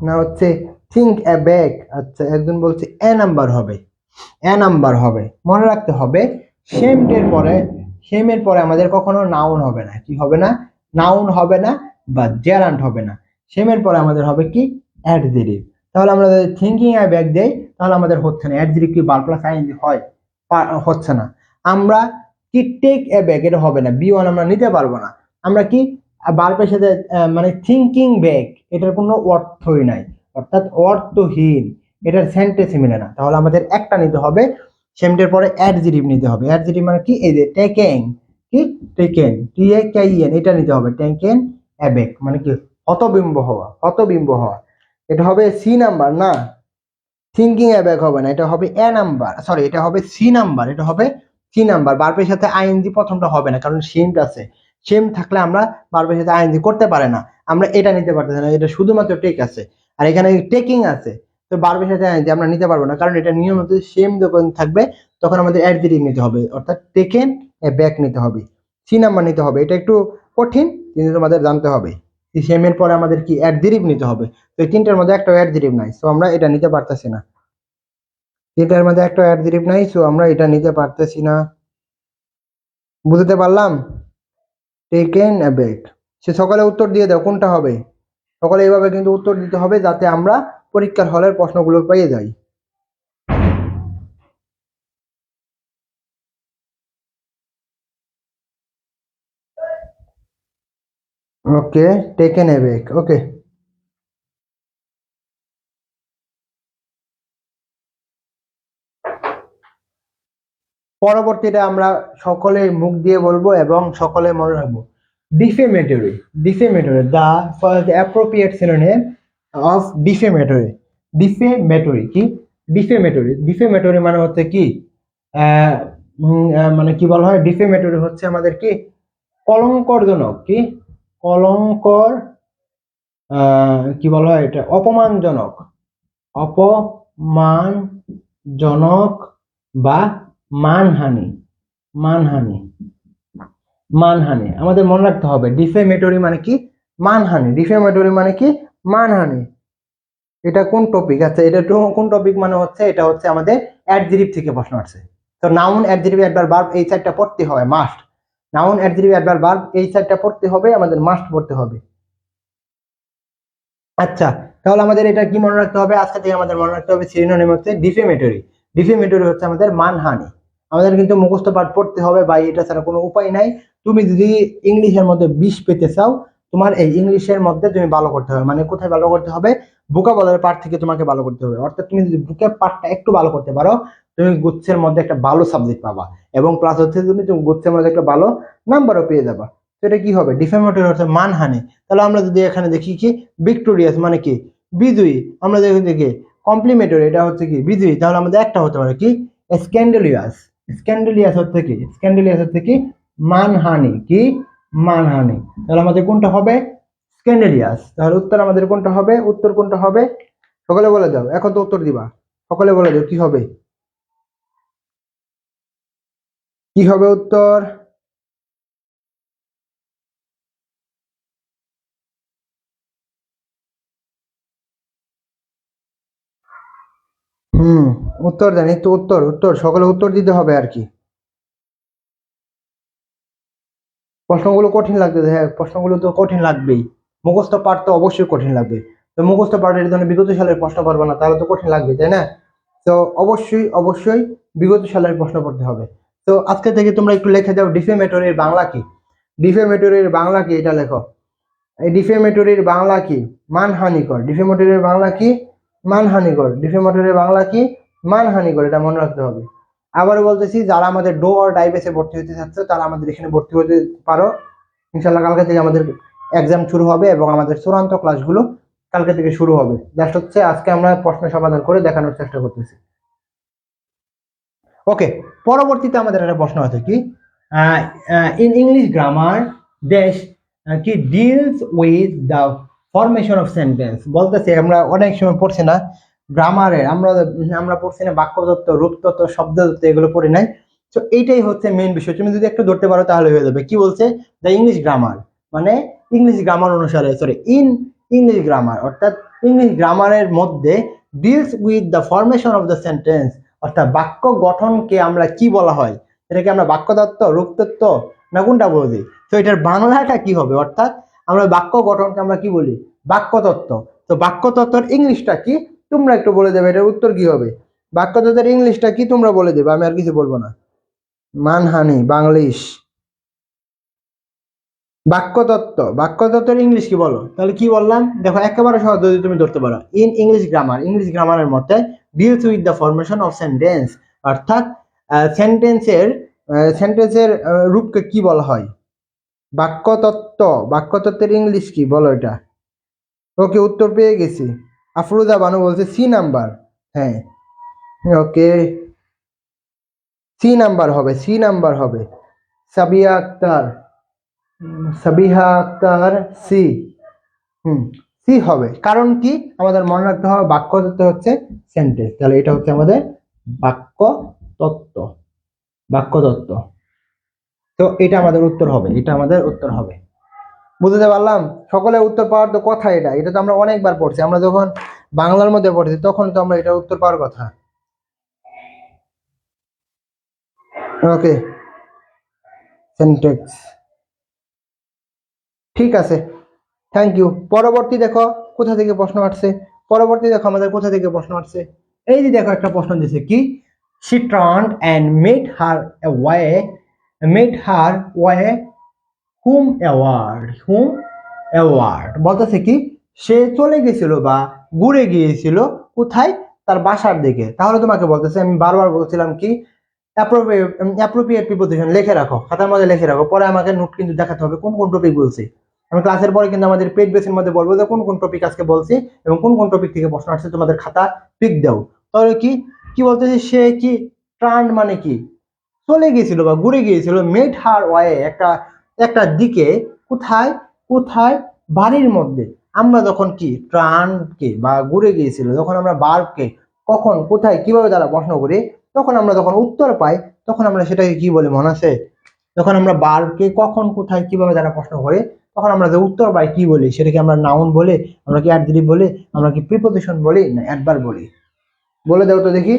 না হচ্ছে think aback। আচ্ছা, একজন বলছে এ নাম্বার হবে, এ নাম্বার হবে। মনে রাখতে হবে shamed এর পরে, shame এর পরে আমাদের কখনো নাউন হবে না। কি হবে না? নাউন হবে না বা জেরান্ট হবে না। shame এর পরে আমাদের হবে কি? অ্যাডজেক্টিভ। তাহলে আমরা যদি থিংকিং অ্যাব্যাক দেই তাহলে আমাদের হচ্ছে না। অ্যাডজেক্টিভ কি ভার্ব প্লাস আইএনজি হয়? হচ্ছে না। আমরা কি টেক অ্যাব্যাক, এটা হবে না। বি ওয়ান আমরা নিতে পারবো না। আমরা কি ভার্বের সাথে মানে থিংকিং ব্যাক, এটার কোনো অর্থই নাই, অর্থাৎ অর্থহীন, এটার সেন্টেন্সে মিলে না। তাহলে আমাদের একটা নিতে হবে, সেমটের পরে অ্যাডজেক্টিভ নিতে হবে। অ্যাডজেক্টিভ মানে কি? এই যে টেকেন, কি টেকেন, টি এ কে ই এন, এটা নিতে হবে। টেকেন অ্যাব্যাক মানে কি? হতবিম্ব হওয়া, হতবিম্ব হওয়া। এটা হবে সি নাম্বার না, থিংকিং অ্যাব্যাক হবে না, এটা হবে এ নাম্বার, সরি এটা হবে সি নাম্বার, এটা হবে সি নাম্বার। ভার্বের সাথে আইএনজি প্রথমটা হবে না, কারণ সেমড আছে। সেম থাকলে আমরা ভার্বের সাথে আইএনজি করতে পারে না। আমরা এটা নিতে পারতেছি না, এটা শুধুমাত্র টেক আছে। আর এখানে টেকিং আছে, তো ভার্বের সাথে আইএনজি আমরা নিতে পারবো না, কারণ এটা নিয়ম হচ্ছে সেম যখন থাকবে তখন আমাদের অ্যাডজেক্টিভ নিতে হবে, অর্থাৎ টেকেন এ ব্যাক নিতে হবে, সি নাম্বার নিতে হবে। এটা একটু কঠিন, কিন্তু তোমাদের জানতে হবে। সেম এর পরে আমাদের কি? অ্যাডজেক্টিভ নিতে হবে। তো এই তিনটার মধ্যে একটা অ্যাডজেক্টিভ নাই, তো আমরা এটা নিতে পারতেছি না। এটার মধ্যে একটা অ্যাডজেক্টিভ নাই, সো আমরা এটা নিতে পারতেছি না। বুঝতে পারলাম? টেকেন অ্যাব্যাক। সে সকালে উত্তর দিয়ে দাও, কোনটা হবে? সকালে এইভাবে কিন্তু উত্তর দিতে হবে, যাতে আমরা পরীক্ষার হলের প্রশ্নগুলো পেয়ে যাই। ওকে, টেকেন অ্যাব্যাক। ওকে, পরবর্তীটা আমরা সকলে মুখ দিয়ে বলবো এবং সকলে মনে রাখবো। ডিফেমেটরি, ডিফেমেটরি, দ্য অ্যাপ্রোপ্রিয়েট সিনোনিম অফ ডিফেমেটরি। ডিফেমেটরি কি? ডিফেমেটরি, ডিফেমেটরি মানে হচ্ছে কি? মানে কি বলা হয়? ডিফেমেটরি হচ্ছে আমাদের কি? কলঙ্করজনক। কি? কলঙ্কর, কি বলা হয় এটা? অপমানজনক, অপমানজনক বা মানহানি, মানহানি, মানহানি। আমাদের মনে রাখতে হবে ডিফেমেটরি মানে কি? মানহানি। ডিফেমেটরি মানে কি? মানহানি। এটা কোন টপিক? আচ্ছা, এটা কোন টপিক মানে হচ্ছে, এটা হচ্ছে আমাদের অ্যাডজেক্টিভ থেকে প্রশ্ন আসছে। তো নাউন, অ্যাডজেক্টিভ, অ্যাডভার্ব, ভার্ব এই চারটা পড়তে হবে must. Noun, adjective, adverb, verb এই চারটা পড়তে হবে, আমাদের মাস্ট পড়তে হবে। আচ্ছা, তাহলে আমাদের এটা কি মনে রাখতে হবে? আজকে থেকে আমাদের মনে রাখতে হবে সিনোনিম হচ্ছে ডিফেমেটরি। ডিফেমেটরি হচ্ছে আমাদের মানহানি। আমাদের কিন্তু মুখস্থ পাঠ পড়তে হবে, বা এটা ছাড়া কোনো উপায় নাই। তুমি যদি ইংলিশের মধ্যে 20 পেতে চাও, তোমার এই ইংলিশের মধ্যে তুমি ভালো করতে হবে। মানে কোথায় ভালো করতে হবে? ভোকাবুলারি পার্ট থেকে তোমাকে ভালো করতে হবে। অর্থাৎ তুমি যদি বুকের পার্টটা একটু ভালো করতে পারো, তুমি গুচ্ছের মধ্যে একটা ভালো সাবজেক্ট পাবা, এবং প্লাস হচ্ছে তুমি গুচ্ছের মধ্যে একটা ভালো নাম্বারও পেয়ে যাবা। তো এটা কি হবে? ডিফেমেটরি হচ্ছে মানহানি। তাহলে আমরা যদি এখানে দেখি কি? ভিক্টোরিয়াস মানে কি? বিজয়ী। আমরা যদি দেখি কমপ্লিমেন্টারি, এটা হচ্ছে কি? বিজয়ী। তাহলে আমাদের একটা হতে পারে কি? স্ক্যান্ডেলিয়াস। স্ক্যান্ডেলিয়াস হচ্ছে কি? স্ক্যান্ডেলিয়াস হচ্ছে কি? মানহানি। কি? মানহানি। তাহলে আমাদের কোনটা হবে? স্ক্যান্ডেলিয়াস। তাহলে উত্তর আমাদের কোনটা হবে? উত্তর কোনটা হবে? সকলে বলে দাও, এখন তো উত্তর দিবা। সকলে বলে দাও কি হবে? কি হবে উত্তর? হুম, উত্তর দেন একটু। উত্তর, উত্তর সকলে উত্তর দিতে হবে আর কি। প্রশ্নগুলো কঠিন লাগবে, হ্যাঁ প্রশ্নগুলো তো কঠিন লাগবেই। মুখস্থ পাঠ তো অবশ্যই কঠিন লাগবে। তো মুখস্থ পাঠের জন্য বিগত সালের প্রশ্ন পারবো না, তাহলে তো কঠিন লাগবে, তাই না? তো অবশ্যই অবশ্যই বিগত সালের প্রশ্ন পড়তে হবে। তো আজকে থেকে তোমরা একটু লিখে দাও ডিফেমেটরির বাংলা কি? ডিফেমেটরির বাংলা কি এটা লেখো। এই ডিফেমেটরির বাংলা কি? মানহানিকর। ডিফেমেটরির বাংলা কি? মানহানিকর। ডিফেমেটরির বাংলা কি? মানহানিকর। এটা মনে রাখতে হবে। আবারও বলতেছি, যারা আমাদের ডো অর ডাই বেসে ভর্তি হতে চাচ্ছে তারা আমাদের এখানে ভর্তি হতে পারো। ইনশাল্লাহ কালকে থেকে আমাদের এক্সাম শুরু হবে এবং আমাদের চূড়ান্ত ক্লাসগুলো কালকে থেকে শুরু হবে। জাস্ট হচ্ছে আজকে আমরা প্রশ্ন সমাধান করে দেখানোর চেষ্টা করতেছি। ওকে, পরবর্তীতে আমাদের একটা প্রশ্ন আছে কি? ইন ইংলিশ গ্রামার দেশ কি deals with the formation of sentence. বলতেছে আমরা অনেক সময় পড়ছি না গ্রামারে, আমরা আমরা পড়ছি না বাক্যতত্ত্ব, রূপতত্ত্ব, শব্দতত্ত্ব, এগুলো পড়ি নাই। তো এইটাই হচ্ছে মেইন বিষয়। তুমি যদি একটু ধরতে পারো তাহলে হয়ে যাবে। কি বলছে? দ্য ইংলিশ গ্রামার, মানে ইংলিশ গ্রামার অনুসারে, সরি, ইন ইংলিশ গ্রামার, অর্থাৎ ইংলিশ গ্রামারের মধ্যে deals with the formation of the sentence, অর্থাৎ বাক্য গঠনকে আমরা কি বলা হয়, এটাকে আমরা বাক্যতত্ত্ব, রূপতত্ত্ব না কোনটা বলি? তো এটার বাংলাটা কি হবে? অর্থাৎ আমরা বাক্য গঠনকে আমরা কি বলি? বাক্যতত্ত্ব। তো বাক্যতত্ত্বের ইংলিশটা কি তোমরা একটু বলে দেবে, এটার উত্তর কি হবে? বাক্যতত্ত্বের ইংলিশটা কি তোমরা বলে দেবে, আমি আর কিছু বলবো না। মানহানি বাংলিশ। বাক্যতত্ত্বের ইংলিশ কি বলো? তাহলে কি বললাম দেখো, একেবারে সহজ যদি তুমি ধরতে পারো, ইন ইংলিশ গ্রামার, ইংলিশ গ্রামারের মধ্যে deals with the formation of sentence, অর্থাৎ সেন্টেন্সের সেন্টেন্সের রূপকে কি বলা হয়? বাক্যতত্ত্ব। বাক্যতত্ত্বের ইংলিশ কি বলো এটা? ওকে, উত্তর পেয়ে গেছি। আফরুজা বানু বলছে সি নাম্বার। হ্যাঁ, ওকে, সি নাম্বার হবে, সি নাম্বার হবে। সাবিয়া আক্তার, সাবিহা আক্তার সি। সি হবে। কারণ কি আমাদের মনে রাখতে হবে, বাক্য তত্ত্ব হচ্ছে সেন্টেন্স, তাহলে এটা হচ্ছে আমাদের বাক্য তত্ত্ব, বাক্য তত্ত্ব। তো এটা আমাদের উত্তর হবে, এটা আমাদের উত্তর হবে। বুঝতে পারলাম? সকলে উত্তর পাওয়ার তো কথা, এটা এটা তো আমরা অনেকবার পড়ছি, আমরা যখন বাংলার মধ্যে পড়ছি তখন তো আমরা এটা উত্তর পাওয়ার কথা। ওকে, সেন্টেন্স, ঠিক আছে, থ্যাংক ইউ। পরবর্তী দেখো কোথা থেকে প্রশ্ন আসছে, পরবর্তী দেখো আমাদের কোথা থেকে প্রশ্ন আসছে। এই যে দেখো একটা প্রশ্ন দিয়েছে কি, she turned and made her way whom award বলতেছে কি, সে চলে গেছিল বা ঘুরে গিয়েছিল কোথায়? তার বাসার দিকে। তাহলে তোমাকে বলতেছে, আমি বারবার বলছিলাম কি, অ্যাপ্রোপ্রিয়েট প্রিপোজিশন লিখে রাখো, খাতার মধ্যে লিখে রাখো, পরে আমাকে নোট কিন্তু দেখাতে হবে কোন কোন টপিক বলছি। আমি ক্লাসের পরে কিন্তু আমাদের পেজ বেসের মধ্যে বলবো যে কোন কোন টপিক আজকে বলছি এবং কোন কোন টপিক থেকে প্রশ্ন আসছে, তোমাদের খাতা পিক দাও। তাহলে কি কি বলতেছে, সে কি ট্রান্ড মানে কি, চলে গিয়েছিল বা ঘুরে গিয়েছিল, মেড হার ওয়ে, একটা একটা দিকে, কোথায়? কোথায়? বাড়ির মধ্যে। আমরা যখন কি ট্রানকে বা ঘুরে গিয়েছিল, যখন আমরা বার্বকে কখন, কোথায়, কিভাবে দ্বারা প্রশ্ন করি, তখন আমরা যখন উত্তর পাই তখন আমরা সেটাকে কি বলি মনে আছে? যখন আমরা বার্বকে কখন, কোথায়, কিভাবে দ্বারা প্রশ্ন করি, তখন আমরা যে উত্তর পাই কি বলি? সেটাকে আমরা নাউন বলি, আমরা কি অ্যাডজেক্টিভ বলি, আমরা কি প্রিপোজিশন বলি, না অ্যাডভার্ব বলি? বলে দাও তো দেখি।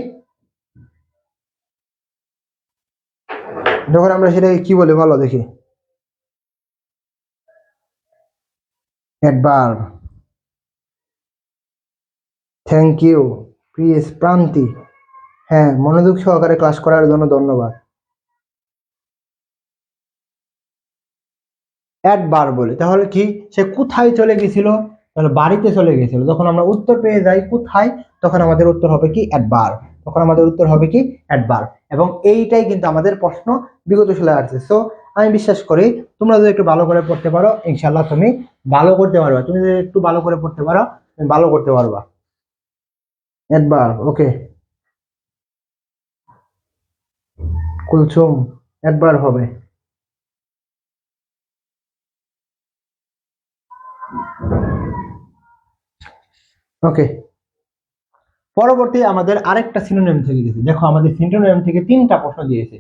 যখন আমরা সেটাকে কি বলি বলো দেখি। অ্যাডভার্ব। থ্যাংক ইউ প্রিয়েস প্রান্তি। হ্যাঁ, মনোযোগ সহকারে ক্লাস করার জন্য ধন্যবাদ। অ্যাডভার্ব বলে, তাহলে কি, সে কোথায় চলে গেছিল? তাহলে বাড়িতে চলে গেছিল। যখন আমরা উত্তর পেয়ে যাই কোথায়, তখন আমাদের উত্তর হবে কি? অ্যাডভার্ব। তখন আমাদের উত্তর হবে কি? অ্যাডভার্ব। এবং এইটাই কিন্তু আমাদের প্রশ্ন বিগত সালে আসছে। সো আমি বিশ্বাস করি তোমরা যদি একটু ভালো করে পড়তে পারো, ইনশাল্লাহ তুমি ভালো করতে পারবা। তুমি যদি একটু ভালো করে পড়তে পারো, তুমি ভালো করতে পারবা। অ্যাডভার্ব, ওকে। কুলসুম, অ্যাডভার্ব হবে। ওকে, পরবর্তী আমাদের আরেকটা সিনোনিম থেকে দিয়েছে। দেখো আমাদের সিনোনিম থেকে 3টা প্রশ্ন দিয়েছে।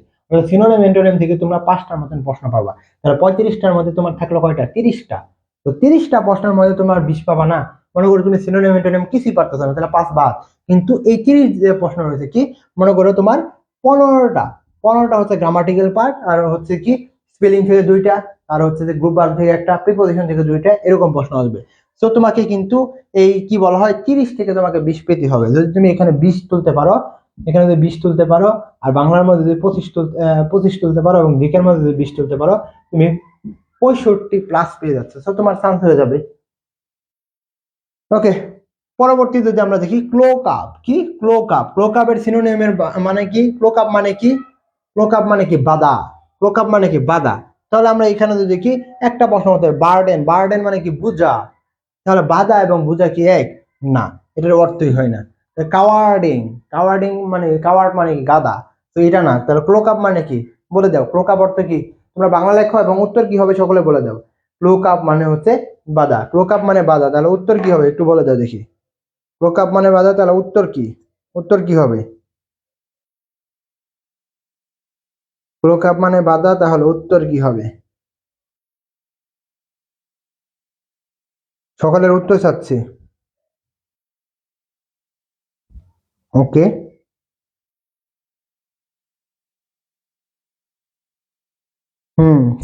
সিনোনিম এন্টোনিম থেকে তোমরা 5টার মতন প্রশ্ন পাবা। তাহলে 35টার মধ্যে তোমার থাকলো কয়টা? 30টা। তো 30টা প্রশ্নের মধ্যে তোমার 20 পাবা না। মনে করো তুমি সিনোনিম এন্টোনিম কিছুই পারতেছো না, তাহলে 5 বাদ। কিন্তু এই 30 যে প্রশ্ন রয়েছে কি, মনে করো তোমার 15টা, 15টা হচ্ছে গ্রামাটিক্যাল পার্ট, আর হচ্ছে কি স্পেলিং থেকে 2টা, আর হচ্ছে যে গ্রুপ ভার্ব থেকে একটা, প্রিপোজিশন থেকে 2টা, এরকম প্রশ্ন আসবে। তো তোমাকে কিন্তু এই কি বলা হয়, 30 থেকে তোমাকে 20 পেতে হবে। যদি তুমি এখানে 20 তুলতে পারো, এখানে যদি 20 তুলতে পারো, আর বাংলার মধ্যে যদি 25 তুলতে পারো, এবং জিকের মধ্যে যদি 20 তুলতে পারো, তুমি 65+ পেয়ে যাচ্ছে। তো তোমার চান্স হয়ে যাবে। ওকে, পরবর্তী যদি আমরা দেখি, ক্লো কাপ। কি ক্লো কাপ? ক্লো কাপের সিনোনিমের মানে কি? ক্লো কাপ মানে কি? ক্লো কাপ মানে কি? বাধা। ক্লো কাপ মানে কি? বাধা। তাহলে আমরা এখানে যদি দেখি একটা প্রশ্ন হতে হবে, বার্ডেন। বার্ডেন মানে কি? বোঝা। তাহলে বাধা এবং বোঝা কি এক? না, এটার অর্থই হয় না। কাওয়ার্ডিং, কাওয়ার্ডিং মানে, কাওয়ার্ড মানে কি? গাধা। তো এটা না। তাহলে ক্লোকআপ মানে কি? বলে দাও, ক্লোকআপ অর্থ কি? তোমরা বাংলা লেখো এবং উত্তর কি হবে সকলে বলে দাও। ক্লোকআপ মানে হচ্ছে বাধা। ক্লোকআপ মানে বাধা, তাহলে উত্তর কি হবে একটু বলে দাও দেখি। ক্লোকআপ মানে বাধা, তাহলে উত্তর কি? উত্তর কি হবে? ক্লোকআপ মানে বাধা, তাহলে উত্তর কি হবে? সকলের উত্তর চাচ্ছি। ওকে,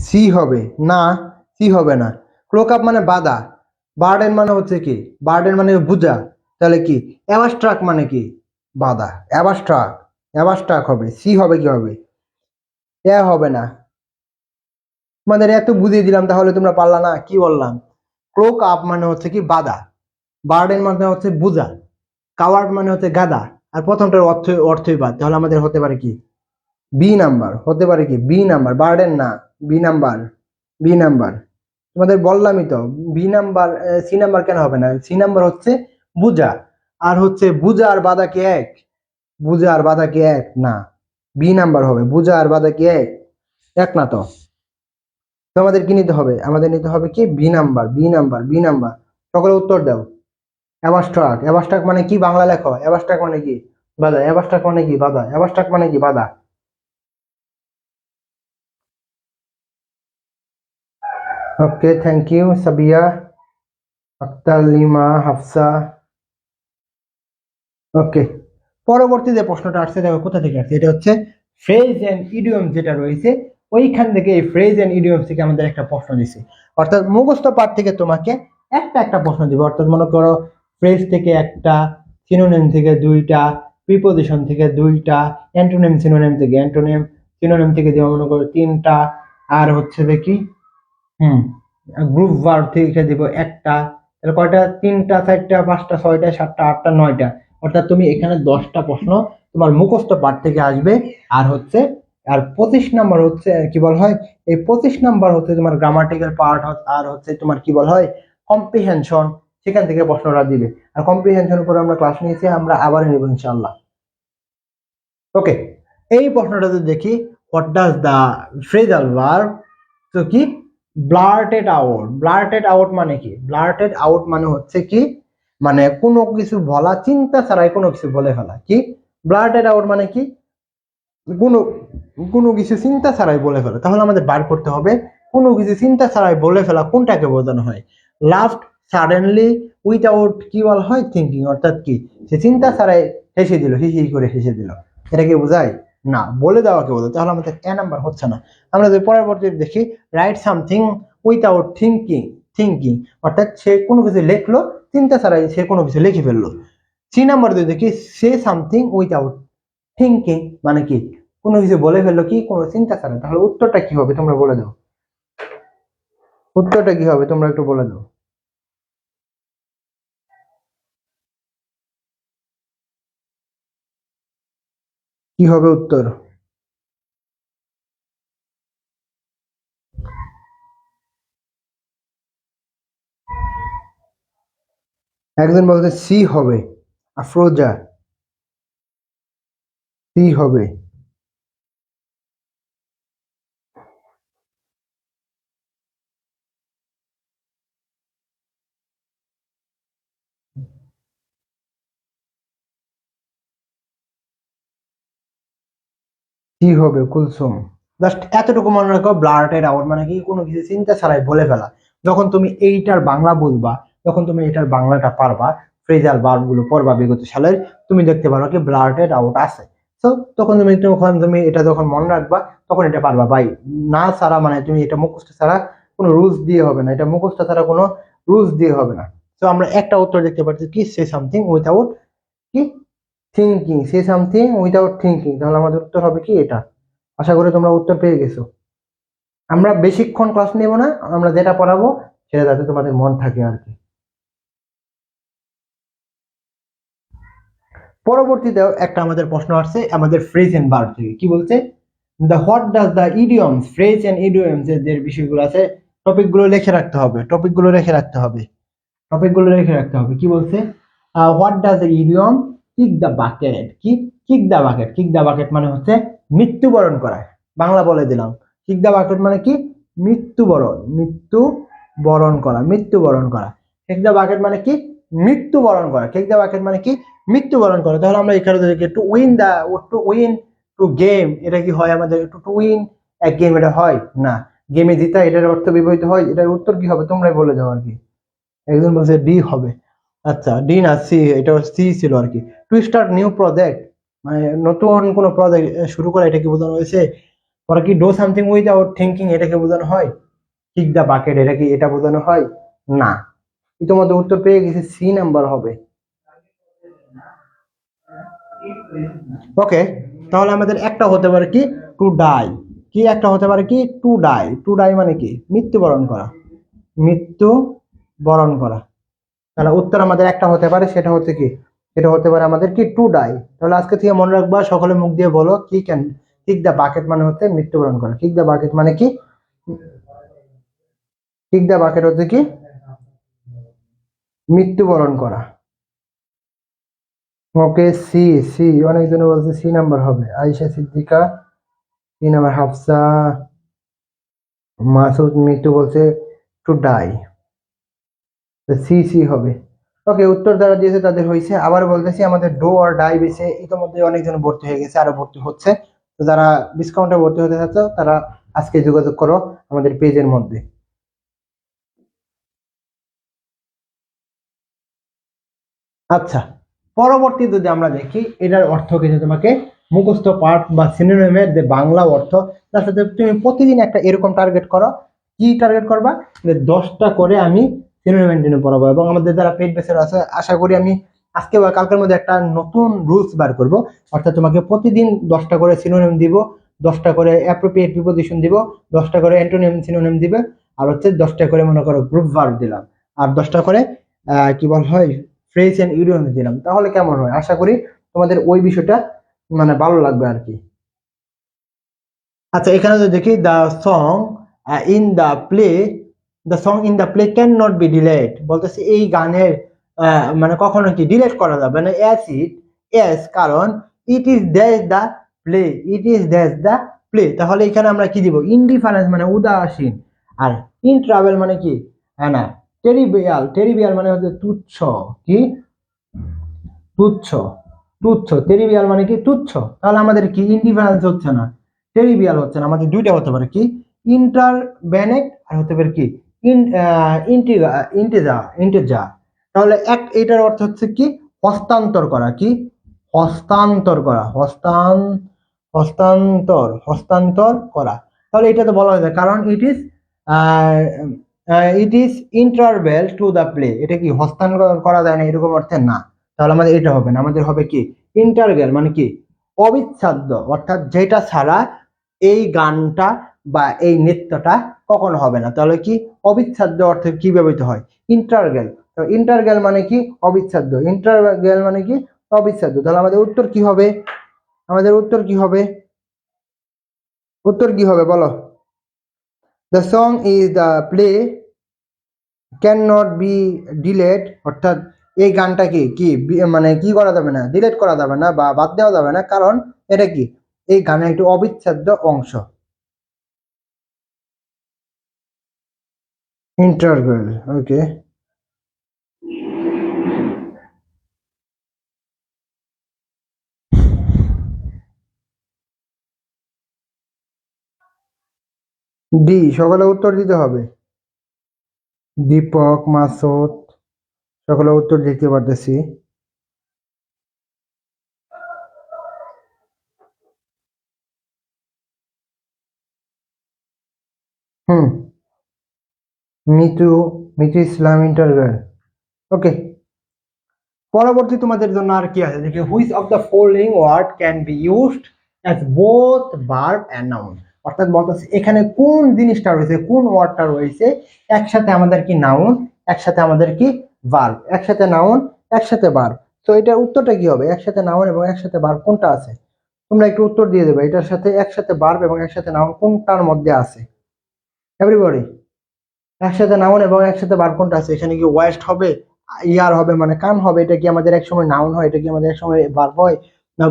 সি হবে না, সি হবে না। ক্লোক আপ মানে বাধা, বার্ডেন মানে হচ্ছে কি, বার্ডেন মানে বোঝা, তাহলে কি অ্যাবাস্ট্রাক্ট মানে কি বাধা, অ্যাবাস্ট্রাক্ট, অ্যাবাস্ট্রাক্ট হবে, সি হবে কি হবে, এ হবে না। তোমাদের এত বুঝিয়ে দিলাম তাহলে তোমরা পারলা না, কি বললাম? ক্লোক আপ মানে হচ্ছে কি বাধা, বার্ডেন মানে হচ্ছে বোঝা, কাওয়ার্ড মানে হচ্ছে গাদা, আর প্রথমটার অর্থই বাদ, তাহলে আমাদের হতে পারে কি বি নাম্বার, হতে পারে কি বি নাম্বার, বার্ডেন না, বি নাম্বার, বি নাম্বার। তোমাদের বললামই তো, বি নাম্বার, সি নাম্বার কেন হবে না? সি নাম্বার হচ্ছে বুঝা, আর হচ্ছে বুঝা আর বাধা কি এক? বুঝা আর বাধা কি এক না, বি নাম্বার হবে, বুঝা আর বাধা কি এক? এক না তো। তো আমাদের কি নিতে হবে? আমাদের নিতে হবে কি B number, B number, B number. সকলে উত্তর দাও। অ্যাবাস্ট্রাক্ট, অ্যাবাস্ট্রাক্ট মানে কি? বাংলা লেখো। অ্যাবাস্ট্রাক্ট মানে কি? বাধা। অ্যাবাস্ট্রাক্ট মানে কি? বাধা। অ্যাবাস্ট্রাক্ট মানে কি? বাধা। Okay, thank you Sabiya Akter, Lima, Hafsa. Okay, পরবর্তী যে প্রশ্নটা আসছে দেখো কোথা থেকে আসছে, এটা হচ্ছে ফ্রেজ এন্ড ইডিয়ম যেটা রয়েছে, ওইখান থেকে এই ফ্রেজ এন্ড ইডিয়ম থেকে আমাদের একটা প্রশ্ন দিছে, অর্থাৎ মুখস্থ পাঠ থেকে তোমাকে একটা একটা প্রশ্ন দিবে। অর্থাৎ মনে করো ফ্রেজ থেকে একটা, সিনোনিম থেকে দুইটা, প্রিপোজিশন থেকে দুইটা, অ্যান্টোনিম সিনোনিম থেকে অ্যান্টোনিম, সিনোনিম থেকে যেমন মনে করো তিনটা, আর হচ্ছে দেখি হুম গ্রুপ ভার্ব থেকে দিব একটা। তাহলে কয়টা? তিনটা, চারটা, পাঁচটা, ছয়টা, সাতটা, আটটা, নয়টা। অর্থাৎ তুমি এখানে 10টা প্রশ্ন তোমার মুখস্থ পাঠ থেকে আসবে। আর হচ্ছে, আর 25 নাম্বার হচ্ছে কি বলা হয়, এই 25 নাম্বার হচ্ছে তোমার গ্রামাটিক্যাল পার্ট, আর হচ্ছে তোমার কি বলা হয় কম্প্রিহেনশন, সেখান থেকে প্রশ্নটা দিবে। আর কম্প্রিহেনশন উপরে আমরা ক্লাস নিয়েছি, আমরা আবার নেব ইনশাআল্লাহ। ওকে, এই প্রশ্নটা যদি দেখি, what does the phrasal verb, তো কি ব্লার্টেড আউট, ব্লার্টেড আউট মানে কি? ব্লার্টেড আউট মানে হচ্ছে কি, মানে কোনো কিছু বলা চিন্তা ছাড়াই কোনো কিছু বলে ফেলা। কি ব্লার্টেড আউট মানে কি? কোনো কোনো কিছু চিন্তা ছাড়াই বলে ফেলা। তাহলে আমাদের বার করতে হবে কোনো কিছু চিন্তা ছাড়াই বলে ফেলা কোনটাকে বোঝানো হয়। লাফড সাডেনলি উইথাউট কি বলা হয় থিঙ্কিং, অর্থাৎ কি সে চিন্তা ছাড়াই হেসে দিল, হি হি করে হেসে দিল, এটা কি বোঝায়? না, বলে দেওয়াকে বোঝায়। তাহলে আমাদের এ নাম্বার হচ্ছে না। আমরা যদি পরবর্তী দেখি, right something without thinking, thinking অর্থাৎ সে কোনো কিছু লেখলো চিন্তা ছাড়াই, সে কোনো কিছু লিখে ফেললো। সি নাম্বার যদি দেখি, সে সামথিং উইথাউট থিঙ্কিং মানে কি কোনো কিছু বলে ফেললো কি কোনো চিন্তা ছাড়া। তাহলে উত্তরটা কি হবে তোমরা বলে দাও, উত্তরটা কি হবে তোমরা একটু বলে দাও। কি হবে উত্তর? একজন বলতে সি হবে, আফরোজা, সি হবে। কি হবে কুলসুম। জাস্ট এতটুকু মনে রাখো, ব্লার্টেড আউট মানে কি কোনো কিছু চিন্তা ছাড়াই বলে ফেলা। যখন তুমি এইটার বাংলা বুঝবা, যখন তুমি এটার বাংলাটা পারবা, ফ্রেজাল ভার্ব গুলো পড়বা বিগত সালের, তুমি দেখতে পারো কি ব্লার্টেড আউট আছে। তো তখন তুমি এটা যখন মনে রাখবা, তখন এটা পারবা ভাই। না ছাড়া মানে তুমি এটা মুখস্থ ছাড়া কোনো রুলস দিয়ে হবে না, এটা মুখস্থ ছাড়া কোনো রুলস দিয়ে হবে না। তো আমরা একটা উত্তর দেখতে পাচ্ছি কি সে সামথিং উইথাউট কি thinking, say something without thinking. তাহলে আমাদের উত্তর হবে কি এটা। আশা করি তোমরা উত্তর পেয়ে গেছো। আমরা বেশিক্ষণ ক্লাস নেব না, আমরা যেটা পড়াবো সেটা যাতে তোমাদের মন থাকে আর কি। পরবর্তীতেও একটা আমাদের প্রশ্ন আসছে আমাদের ফ্রেজ এন্ড ভার্ব থেকে, কি বলছে, the what does the idioms, phrase and idioms যে বিষয়গুলো আছে, টপিকগুলো লিখে রাখতে হবে, টপিকগুলো লিখে রাখতে হবে, টপিকগুলো লিখে রাখতে হবে। কি বলছে, what does the idiom kick the bucket, কি kick the bucket, kick the bucket মানে হচ্ছে মৃত্যুবরণ করা। বাংলা বলে দিলাম, কিক দ্য বাকেট মানে কি মৃত্যুবরণ, মৃত্যুবরণ করা, মৃত্যুবরণ করা। কিক দ্য বাকেট মানে কি মৃত্যুবরণ করা, কিক দ্য বাকেট মানে কি মৃত্যুবরণ করা। তাহলে আমরা এখানে দেখি to win the, to win, to game, এটা কি হয় আমাদের টু উইন এক গেম, এটা হয় না। গেমে জিতা এটার অর্থ বিপরীত হয়, এটার উত্তর কি হবে তোমরাই বলে দাও আর কি। একজন বলছে ডি হবে। আচ্ছা ডি না সি, এটা সি ছিল আর কি। টু স্টার্ট নিউ প্রজেক্ট মানে নতুন কোনো প্রজেক্ট শুরু করা, এটা কি বোঝানো হয়েছে? পরে কি ডু সামথিং উইদাউট থিঙ্কিং, এটাকে বোঝানো হয়? কিক দ্য বাকেট, এটা কি এটা বোঝানো হয়? না। ইতিমধ্যে উত্তর পেয়ে গেছি, সি নাম্বার হবে। ওকে, তাহলে আমাদের একটা হতে পারে কি টু ডাই, কি একটা হতে পারে কি টু ডাই। টু ডাই মানে কি মৃত্যুবরণ করা, মৃত্যু বরণ করা। তাহলে উত্তর আমাদের একটা হতে পারে, সেটা হচ্ছে কি, সেটা হতে পারে আমাদের কি টু ডাই। তাহলে আজকে থেকে মনে রাখবা, সকলে মুখ দিয়ে বলো কি ক্যান, কিক দ্য বাকেট মানে হচ্ছে মৃত্যুবরণ করা। কিক দ্য বাকেট মানে কি, কিক দ্য বাকেট হচ্ছে কি মৃত্যুবরণ করা। ওকে, সি, সি অনেকজন বলছে সি নাম্বার হবে। আয়েশা সিদ্দিকা সি নাম্বার, হাফসা মাসুদ মৃত্যু বলছে টু ডাই, সি সি হবে। ওকে, উত্তর যারা দিয়েছে তাদের হয়েছে। আবার বলতেছি, আমাদের ডো আর ডাই বেসে ইতিমধ্যে অনেকজন ভর্তি হয়ে গেছে, আরো ভর্তি হচ্ছে। তো যারা ডিসকাউন্টে ভর্তি হতে চাচ্ছ তারা আজকে যোগাযোগ করো আমাদের পেজের মধ্যে। আচ্ছা, পরবর্তী যদি আমরা দেখি, এটার অর্থ কিন্তু তোমাকে মুখস্থ পাঠ বা সিনোনিমের যে বাংলা অর্থ, তার সাথে তুমি প্রতিদিন একটা এরকম টার্গেট করো। কি টার্গেট করবা? যে 10টা করে আমি সিনোনিম অ্যান্টোনিম পড়াবো। এবং আমাদের যারা পেইড ব্যাচের আছে, আশা করি আমি আজকে বা কালকের মধ্যে একটা নতুন রুলস বার করব। অর্থাৎ তোমাকে প্রতিদিন 10টা করে সিনোনিম দিব, 10টা করে অ্যাপ্রোপ্রিয়েট প্রিপোজিশন দিব, 10টা করে অ্যান্টোনিম সিনোনিম দিবে, আর হচ্ছে 10টা করে মনে করো গ্রুপ ভার্ব দিলাম, আর 10টা করে কি বল হয় ফ্রেজ এন্ড ইডিয়ম দিলাম। তাহলে কেমন হয়? আশা করি তোমাদের ওই বিষয়টা মানে ভালো লাগবে আর কি। আচ্ছা, এখানে যদি দেখি the song in the play, the song in the play can not be delete, বলতেছে এই গানের মানে কখনো কি ডিলেট করা যাবে না। এস ইট, এস কারণ ইট ইজ দ্যাশ দ্য প্লে, ইট ইজ দ্যাশ দ্য প্লে। তাহলে এখানে আমরা কি দিব? ইনডিফারেন্স মানে উদাসীন। আর ইন ট্রাভেল মানে কি, হ্যাঁ না, টেরিবিয়াল, টেরিবিয়াল মানে হচ্ছে তুচ্ছ। কি তুচ্ছ, তুচ্ছ, টেরিবিয়াল মানে কি তুচ্ছ। তাহলে আমাদের কি ইনডিফারেন্স হচ্ছে না, টেরিবিয়াল হচ্ছে না, আমাদের দুইটা হতে পারে কি ইন্টার বেনেক্ট, আর হতে পারে কি ইন ইন্টিজা, ইন্টিজা। তাহলে এক, এটার অর্থ হচ্ছে কি হস্তান্তর করা, কি হস্তান্তর করা, হস্তান্তর, হস্তান্তর করা। তাহলে এটা তো বলা হয়েছে, কারণ it is interval to the play, এটা কি হস্তান্তর করা যায় না এরকম অর্থে না। তাহলে আমাদের এটা হবে না, আমাদের হবে কি ইন্টারভেল মানে কি অবিচ্ছেদ্য, অর্থাৎ যেটা ছাড়া এই গানটা বা এই নৃত্যটা কখনো হবে না। তাহলে কি অবিচ্ছেদ্য অর্থে কি ব্যবহৃত হয়? ইন্টারগেল। তো ইন্টারগেল মানে কি অবিচ্ছেদ্য, ইন্টারগেল মানে কি অবিচ্ছেদ্য। তাহলে আমাদের উত্তর কি হবে? আমাদের উত্তর কি হবে? উত্তর কি হবে বলো? The song is the play can not be delete, অর্থাৎ এই গানটা কি কি মানে কি করা যাবে না, ডিলেট করা যাবে না বা বাদ দেওয়া যাবে না, কারণ এটা কি এই গানের একটি অবিচ্ছেদ্য অংশ। ইন্টারভেল, ওকে। ডি, সকলে উত্তর দিতে হবে। দীপক, মাসুদ, সকলে উত্তর দিতে পারতেছি। হুম, মিতু, মিতু ইসলাম ইন্টারভেল। ওকে, পরবর্তী তোমাদের জন্য আর কি আছে দেখি, which of the following word can be used as both verb and noun. অর্থাৎ বলতেছে এখানে কোন জিনিসটা রয়েছে, কোন ওয়ার্ডটা রয়েছে একসাথে আমাদের কি নাউন, একসাথে আমাদের কি ভার্ব, একসাথে নাউন, একসাথে ভার্ব। তো এটার উত্তরটা কি হবে? একসাথে নাউন এবং একসাথে ভার্ব কোনটা আছে? তোমরা একটু উত্তর দিয়ে দেবে, এটার সাথে একসাথে ভার্ব এবং একসাথে নাউন কোনটার মধ্যে আছে? এভরিবডি, একসাথে নাউন এবং একসাথে ভার্ব কোনটা আছে? এখানে কি ওয়েস্ট হবে, ইয়ার হবে মানে কান হবে, এটা কি আমাদের একসময় নাউন হয়, এটা কি আমাদের একসময় ভার্ব হয়? না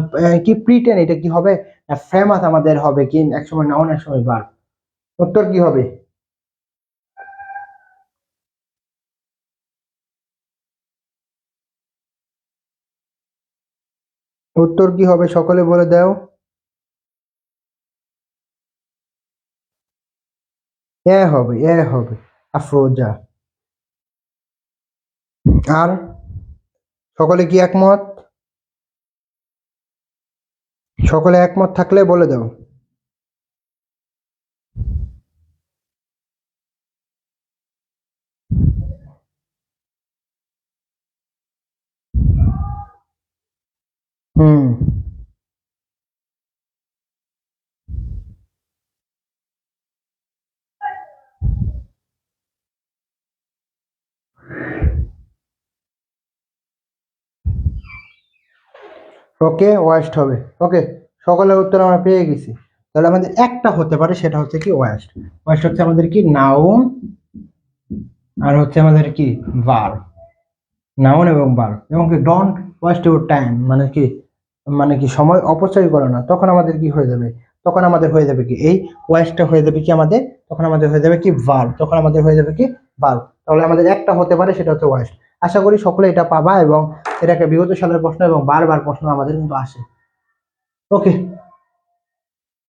কি প্রিটেন, এটা কি হবে? ফেমাস আমাদের হবে কি একসময় নাউন একসময় ভার্ব? উত্তর কি হবে? উত্তর কি হবে সকলে বলে দাও। এ হবে, এ হবে, আফরোজা। আর সকলে কি একমত? সকলে একমত থাকলে বলে দাও। হুম। ওকে, ওয়েস্ট হবে। ওকে, সকলের উত্তর আমরা পেয়ে গেছি। তাহলে আমাদের একটা হতে পারে, সেটা হচ্ছে কি ওয়েস্ট। ওয়েস্ট হচ্ছে আমাদের কি নাউন, আর হচ্ছে আমাদের কি ভার্ব। নাউন এবং ভার্ব। এবং কি ডোন্ট ওয়েস্ট ইউর টাইম মানে কি, মানে কি সময় অপচয় করো না। তখন আমাদের কি হয়ে যাবে, তখন আমাদের হয়ে যাবে কি এই ওয়েস্টটা হয়ে যাবে কি আমাদের, তখন আমাদের হয়ে যাবে কি ভার্ব, তখন আমাদের হয়ে যাবে কি ভার্ব। তাহলে আমাদের একটা হতে পারে, সেটা হচ্ছে ওয়েস্ট। আশা করি সকলে এটা পাবা, এবং এটাকে বিগত সালের প্রশ্ন এবং বারবার প্রশ্ন আমাদের কিন্তু আসে। ওকে,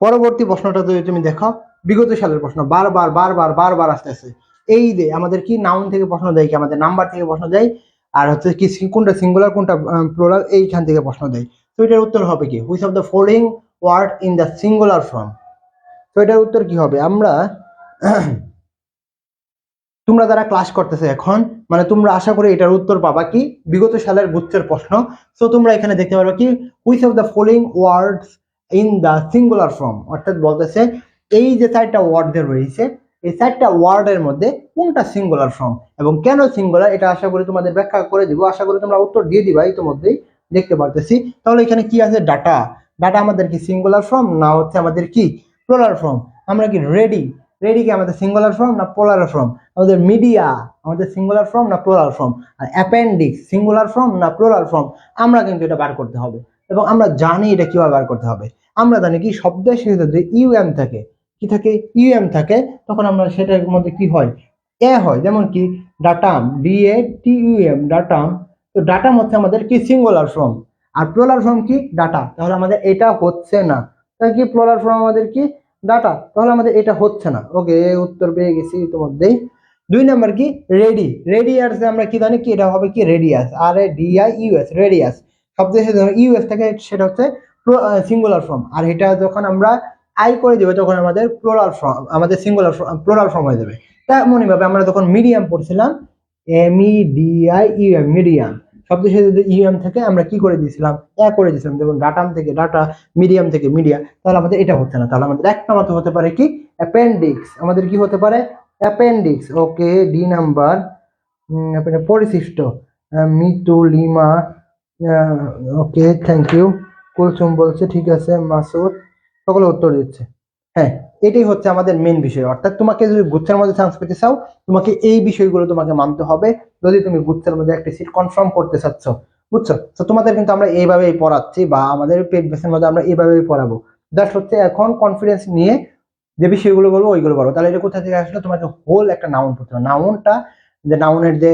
পরবর্তী প্রশ্নটা যদি তুমি দেখো, বিগত সালের প্রশ্ন বারবার বারবার বারবার আসতেছে। এই যে আমাদের কি নাউন থেকে প্রশ্ন দেয়, কি আমাদের নাম্বার থেকে প্রশ্ন দেয়, আর হচ্ছে কি কোনটা সিঙ্গুলার কোনটা প্লুরাল, এইখান থেকে প্রশ্ন দেয়। তো এটার উত্তর হবে কি, which of the following word in the singular form. তো এটার উত্তর কি হবে, আমরা তোমরা যারা ক্লাস করতেছে এখন, মানে তোমরা আশা করি এটার উত্তর পাবা কি বিগত সালের গুচ্ছের প্রশ্ন। তো তোমরা এখানে দেখতে পারো কি which of the following words in the singular form, অর্থাৎ বলতেছে এই যে চারটা ওয়ার্ড রয়েছে, এই চারটা ওয়ার্ডের মধ্যে কোনটা সিঙ্গুলার ফর্ম এবং কেন সিঙ্গুলার, এটা আশা করি তোমাদের ব্যাখ্যা করে দিব। আশা করি তোমরা উত্তর দিয়ে দিবা ইতিমধ্যেই, দেখতে পারতেছি। তাহলে এখানে কি আছে, ডাটা। ডাটা আমাদের কি সিঙ্গুলার ফর্ম না হচ্ছে আমাদের কি প্লুরাল ফর্ম? আমরা কি রেডি, রেডি কি আমাদের সিঙ্গুলার ফর্ম না প্লুরাল ফর্ম? আমাদের মিডিয়া আমাদের সিঙ্গুলার ফর্ম না প্লুরাল ফর্ম? আর অ্যাপেন্ডিক্স সিঙ্গুলার ফর্ম না প্লুরাল ফর্ম? আমরা কিন্তু এটা বার করতে হবে, এবং আমরা জানি এটা কিভাবে বার করতে হবে। আমরা জানি কি শব্দের শেষে যদি ইউএম থাকে, কি থাকে, ইউএম থাকে, তখন আমরা সেটার মধ্যে কি হয়, এ হয়। যেমন কি ডাটাম, DATUM, ডাটাম। তো ডাটাম হচ্ছে আমাদের কি সিঙ্গুলার ফর্ম, আর প্লুরাল ফর্ম কি ডাটা। তাহলে আমাদের এটা হচ্ছে না, তাই কি প্লুরাল ফর্ম আমাদের কি ডাটা, তাহলে আমাদের এটা হচ্ছে না। ওকে, উত্তর পেয়ে গেছি ইতিমধ্যেই। 2 নাম্বার কি রেডি, রেডিয়াস আমরা কি জানি কি এটা হবে কি রেডিয়াস, RADIUS, রেডিয়াস। শব্দের সাথে ইউএস থাকে, সেটা হচ্ছে সিঙ্গুলার ফর্ম। আর এটা যখন আমরা আই করে দেবো তখন আমাদের প্লুরাল ফর্ম, আমাদের সিঙ্গুলার প্লুরাল ফর্ম হয়ে যাবে। তেমনই ভাবে আমরা যখন মিডিয়াম পড়ছিলাম, MEDIUM, মিডিয়াম, শব্দের সাথে যদি ইউএম থাকে আমরা কি করে দিয়েছিলাম, করে দিয়েছিলাম। যেমন ডাটাম থেকে ডাটা, মিডিয়াম থেকে মিডিয়া। তাহলে আমাদের এটা হচ্ছে না, তাহলে আমাদের একটা মতো হতে পারে কি অ্যাপেন্ডিক্স। আমাদের কি হতে পারে অ্যাপেন্ডিক্স। ওকে, ডি নাম্বার পরিশিষ্ট, Mitu Lima, okay thank you. Kulsum বলছে ঠিক আছে, মাসুদ, সকলে উত্তর দিচ্ছে। হ্যাঁ, এটাই হচ্ছে আমাদের মেন বিষয়। অর্থাৎ তোমাকে যদি গুচ্ছের মধ্যে চান্স পেতে চাও, তোমাকে এই বিষয়গুলো তোমাকে মানতে হবে, যদি তুমি গুচ্ছের মধ্যে একটা সিট কনফার্ম করতে চাচ্ছ, বুঝছো? তো তোমাদের কিন্তু আমরা এইভাবেই পড়াচ্ছি, বা আমাদের পেড বেসের মধ্যে আমরা এইভাবেই পড়াবো। জাস্ট হচ্ছে এখন কনফিডেন্স নিয়ে যে বিষয়গুলো বলবো ওইগুলো বলবো। তাহলে এটা কোথা থেকে আসলে, তোমাকে হোল একটা নাউন পড়তে হবে। নাউনটা যে নাউনের যে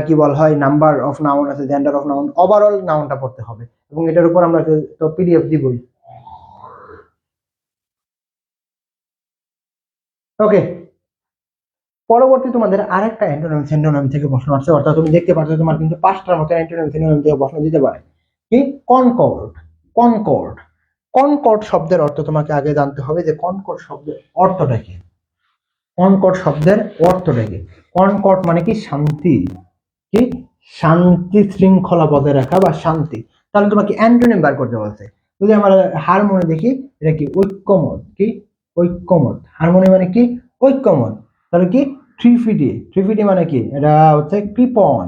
কি বল হয়, নাম্বার অফ নাউন আছে, জেন্ডার অফ নাউন, ওভারঅল নাউনটা পড়তে হবে। এবং এটার উপর আমরা তো PDF দিবই। ওকে, পরবর্তী তোমাদের আরেকটা অ্যান্টোনিম সিনোনিম থেকে প্রশ্ন আসছে। অর্থাৎ তুমি দেখতে পাচ্ছ তোমার কিন্তু 5টার মতো অ্যান্টোনিম সিনোনিম থেকে প্রশ্ন দিতে পারে। কি কনকর্ড, কনকর্ড, কনকর্ড শব্দের অর্থ তোমাকে আগে জানতে হবে যে কনকর্ড শব্দের অর্থটা কি। কনকর্ড শব্দের অর্থটা কি? কনকর্ড মানে কি শান্তি, কি শান্তি, শৃঙ্খলা বজায় রাখা বা শান্তি। তাহলে তোমাকে অ্যান্টোনিম বার করতে বলছে। যদি আমরা হারমোনি দেখি, এটা কি ঐক্যমত, কি ঐক্যমত। হারমোনি মানে কি ঐক্যমত। তাহলে কি ট্রিফিডি, ট্রিফিডি মানে কি এটা হচ্ছে কৃপণ,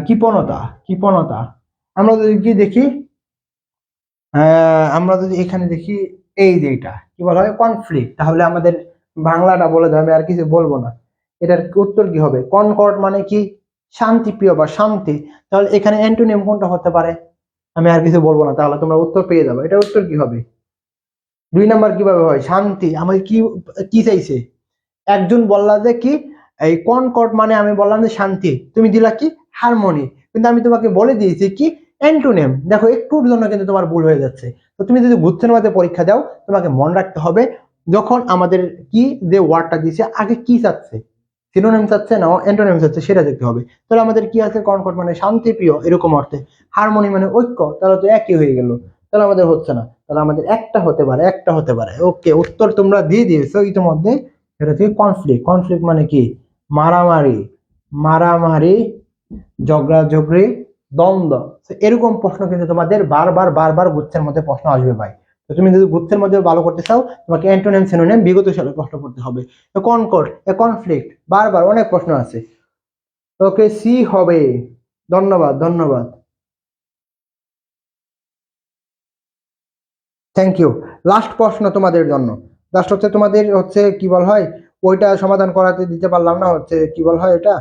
কৃপণতা, কৃপণতা। আমরা যদি কি দেখি, আমরা যদি এখানে দেখি, এই যে এটা কি বলা হয় কনফ্লিক্ট, তাহলে আমাদের বাংলাটা বলে দেবে, আমি আর কিছু বলবো না। এটার উত্তর কি হবে, কনকর্ড মানে কি শান্তিপ্রিয় বা শান্তি। তাহলে এখানে অ্যান্টোনিম কোনটা হতে পারে, আমি আর কিছু বলবো না, তাহলে তোমরা উত্তর পেয়ে যাবে। এটার উত্তর কি হবে, 2 নাম্বার কিভাবে হয় শান্তি। আমাকে কি কি চাইছে, একজন বললা যে কি এই কনকর্ড মানে আমি বললাম যে শান্তি, তুমি দিলা কি হারমোনি, কিন্তু আমি তোমাকে বলে দিয়েছি কি অ্যান্টোনিম। দেখো একটুর জন্য কিন্তু তোমার ভুল হয়ে যাচ্ছে। তো তুমি যদি গুচ্ছের মধ্যে পরীক্ষা দাও, তোমাকে মনে রাখতে হবে যখন আমাদের কি যে ওয়ার্ডটা দিয়েছে আগে কি চাচ্ছে, সিনোনিম চাচ্ছে না অ্যান্টোনিম চাচ্ছে সেটা দেখতে হবে। তাহলে আমাদের কি আছে, কনকর্ড মানে শান্তিপ্রিয় এরকম অর্থে, হারমোনি মানে ঐক্য, তাহলে তো একই হয়ে গেল, তাহলে আমাদের হচ্ছে না, তাহলে আমাদের একটা হতে পারে, একটা হতে পারে। ওকে, উত্তর তোমরা দিয়ে দিয়েছো ইতিমধ্যে। এটা হচ্ছে কনফ্লিক্ট। কনফ্লিক্ট মানে কি, মারামারি, মারামারি, ঝগড়াঝগড়ি, দ্বন্দ্ব। তো এরকম প্রশ্ন কিন্তু তোমাদের বারবার বারবার গুচ্ছের মধ্যে প্রশ্ন আসবে ভাই। তো তুমি যদি গুচ্ছের মধ্যে ভালো করতে চাও, তোমাকে অ্যান্টোনিম সিনোনিম বিগত সালে প্রশ্ন করতে হবে। কনকর্ড, কনফ্লিক্ট, বারবার অনেক প্রশ্ন আছে। ওকে, সি হবে। ধন্যবাদ, ধন্যবাদ, থ্যাংক ইউ। লাস্ট প্রশ্ন তোমাদের জন্য। লাস্ট হচ্ছে তোমাদের হচ্ছে কি বল হয়, ওইটা সমাধান করাতে দিতে পারলাম না, হচ্ছে কি বল হয় এটা,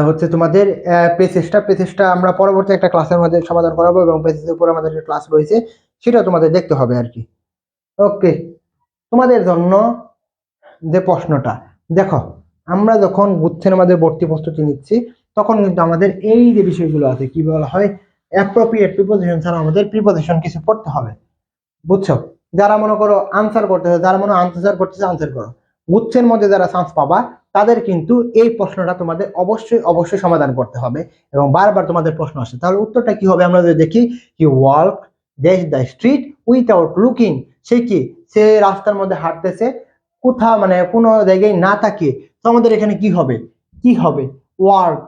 হচ্ছে তোমাদের পেসেসটা আমরা পরবর্তী একটা ক্লাসের মধ্যে সমাধান করাবো, এবং পেসেসের উপর আমাদের যে ক্লাস রয়েছে সেটা তোমাদের দেখতে হবে আর কি। ওকে, তোমাদের জন্য যে প্রশ্নটা, দেখো, আমরা যখন গুচ্ছের আমাদের ভর্তি প্রস্তুতি নিচ্ছি, তখন কিন্তু আমাদের এই যে বিষয়গুলো আছে, কি বলা হয়, অ্যাপ্রোপ্রিয়েট প্রিপোজিশন ছাড়া আমাদের প্রিপোজিশন কিছু পড়তে হবে, বুঝছো? যারা মনে করো আনসার করতেছে, যারা মনে আনসার করতেছে আনসার করো, গুচ্ছের মধ্যে যারা চান্স পাবা, তাদের কিন্তু এই প্রশ্নটা তোমাদের অবশ্যই অবশ্যই সমাধান করতে হবে, এবং বারবার তোমাদের প্রশ্ন আসে। তাহলে উত্তরটা কি হবে, আমরা যদি দেখি, কি walk dash the street without looking, সে কি, সে রাস্তার মধ্যে হাঁটতেছে কোথাও মানে কোনো জায়গায় না তাকিয়ে। তো আমাদের এখানে কি হবে, কি হবে, ওয়ার্ক,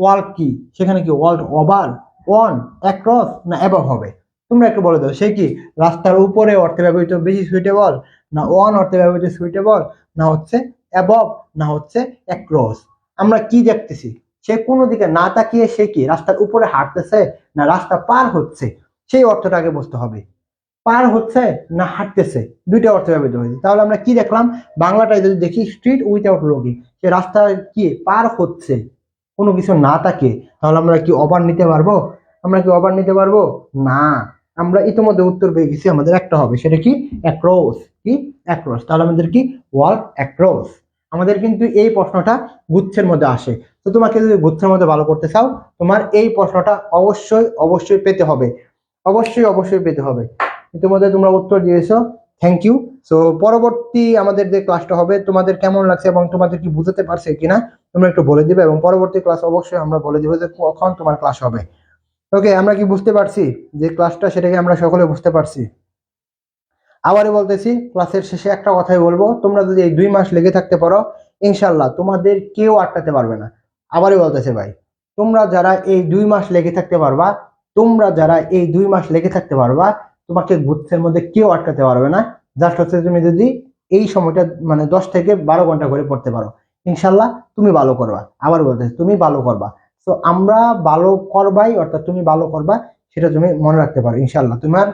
ওয়ার্ক কি, সেখানে কি ওয়ার্ল্ড ওভার, অন, অ্যাক্রস না অ্যাবভ হবে? তোমরা একটু বলে দাও, সে কি রাস্তার উপরে অর্থে ব্যবহৃত বেশি সুইটেবল, না অন অর্থে ব্যবহৃত সুইটেবল, না হচ্ছে অ্যাবভ, না হচ্ছে অ্যাক্রস? আমরা কি দেখতেছি, সে কোনো দিকে না তাকিয়ে সে কি রাস্তার উপরে হাঁটতেছে না রাস্তা পার হচ্ছে, সেই অর্থটা আগে বুঝতে হবে। পার হচ্ছে না হাঁটতেছে, দুইটা অর্থ ব্যবহৃত হয়েছে। তাহলে আমরা কি দেখলাম, বাংলাটায় যদি দেখি, স্ট্রিট উইথাউট লুকিং, সে রাস্তা কি পার হচ্ছে কোনো কিছু না তাকিয়ে, তাহলে আমরা কি ওভার নিতে পারবো? আমরা কি ওভার নিতে পারবো না। আমরা ইতিমধ্যে উত্তর পেয়ে গেছি, আমাদের একটা হবে, সেটা কি অ্যাক্রস, কি অ্যাক্রস। তাহলে আমাদের কি ওয়ার্ক অ্যাক্রস। আমাদের কিন্তু এই প্রশ্নটা গুচ্ছের মধ্যে আসে। তো তোমাকে যদি গুচ্ছের মধ্যে ভালো করতে চাও, তোমার এই প্রশ্নটা অবশ্যই অবশ্যই পেতে হবে, অবশ্যই অবশ্যই পেতে হবে। ইতিমধ্যে তোমরা উত্তর দিয়েছো, থ্যাংক ইউ। সো পরবর্তী আমাদের যে ক্লাসটা হবে, তোমাদের কেমন লাগছে এবং তোমাদের কি বুঝতে পারছে কিনা তোমরা একটু বলে দিবে, এবং পরবর্তী ক্লাস অবশ্যই আমরা বলে দিব যে কখন তোমার ক্লাস হবে। ওকে, আমরা কি বুঝতে পারছি যে ক্লাসটা, সেটাকে আমরা সকলে বুঝতে পারছি? আবারও বলতেছি, ক্লাসের শেষে একটা কথাই বলবো, তোমরা যদি এই 2 মাস লেগে থাকতে পারো, ইনশাল্লাহ তোমাদের কেউ আটকাতে পারবে না। আবারও বলতেছে ভাই, তোমরা যারা এই 2 মাস লেগে থাকতে পারবা, তোমরা যারা এই 2 মাস লেগে থাকতে পারবা, তোমাকে গুচ্ছের মধ্যে কেউ আটকাতে পারবে না। জাস্ট হচ্ছে তুমি যদি এই সময়টা মানে 10 থেকে 12 ঘন্টা করে পড়তে পারো, ইনশাল্লাহ তুমি ভালো করবা। আবার বলতেছি, তুমি ভালো করবা। তো আমরা ভালো করবাই, অর্থাৎ তুমি ভালো করবা, সেটা তুমি মনে রাখতে পারো। ইনশাল্লাহ তোমার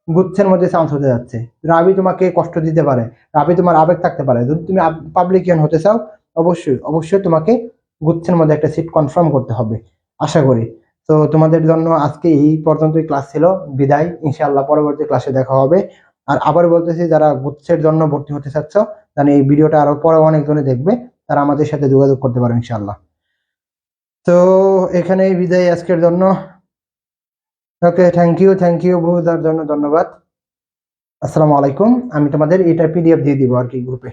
গুচ্ছের মধ্যে চান্স হতে যাচ্ছে। রাবি তোমাকে কষ্ট দিতে পারে, রাবি তোমার আবেগ থাকতে পারে, যদি তুমি পাবলিকিয়ান হতে চাও, অবশ্যই অবশ্যই তোমাকে গুচ্ছের মধ্যে একটা সিট কনফার্ম করতে হবে, আশা করি। তো তোমাদের জন্য আজকে এই পর্যন্তই ক্লাস ছিল, বিদায়। ইনশাআল্লাহ পরবর্তী ক্লাসে দেখা হবে। আর আবার বলতেছি, যারা গুচ্ছের জন্য ভর্তি হতে চাচ্ছ, জানি এই ভিডিওটা আরো পরে অনেকজনে দেখবে, তারা আমাদের সাথে যোগাযোগ করতে পারো ইনশাআল্লাহ। তো এখানে বিদায় আজকের জন্য। ওকে, থ্যাংক ইউ বুঝার জন্য ধন্যবাদ। আসসালামু আলাইকুম। আমি তোমাদের এটা পিডিএফ দিয়ে দিব আর কি গ্রুপে।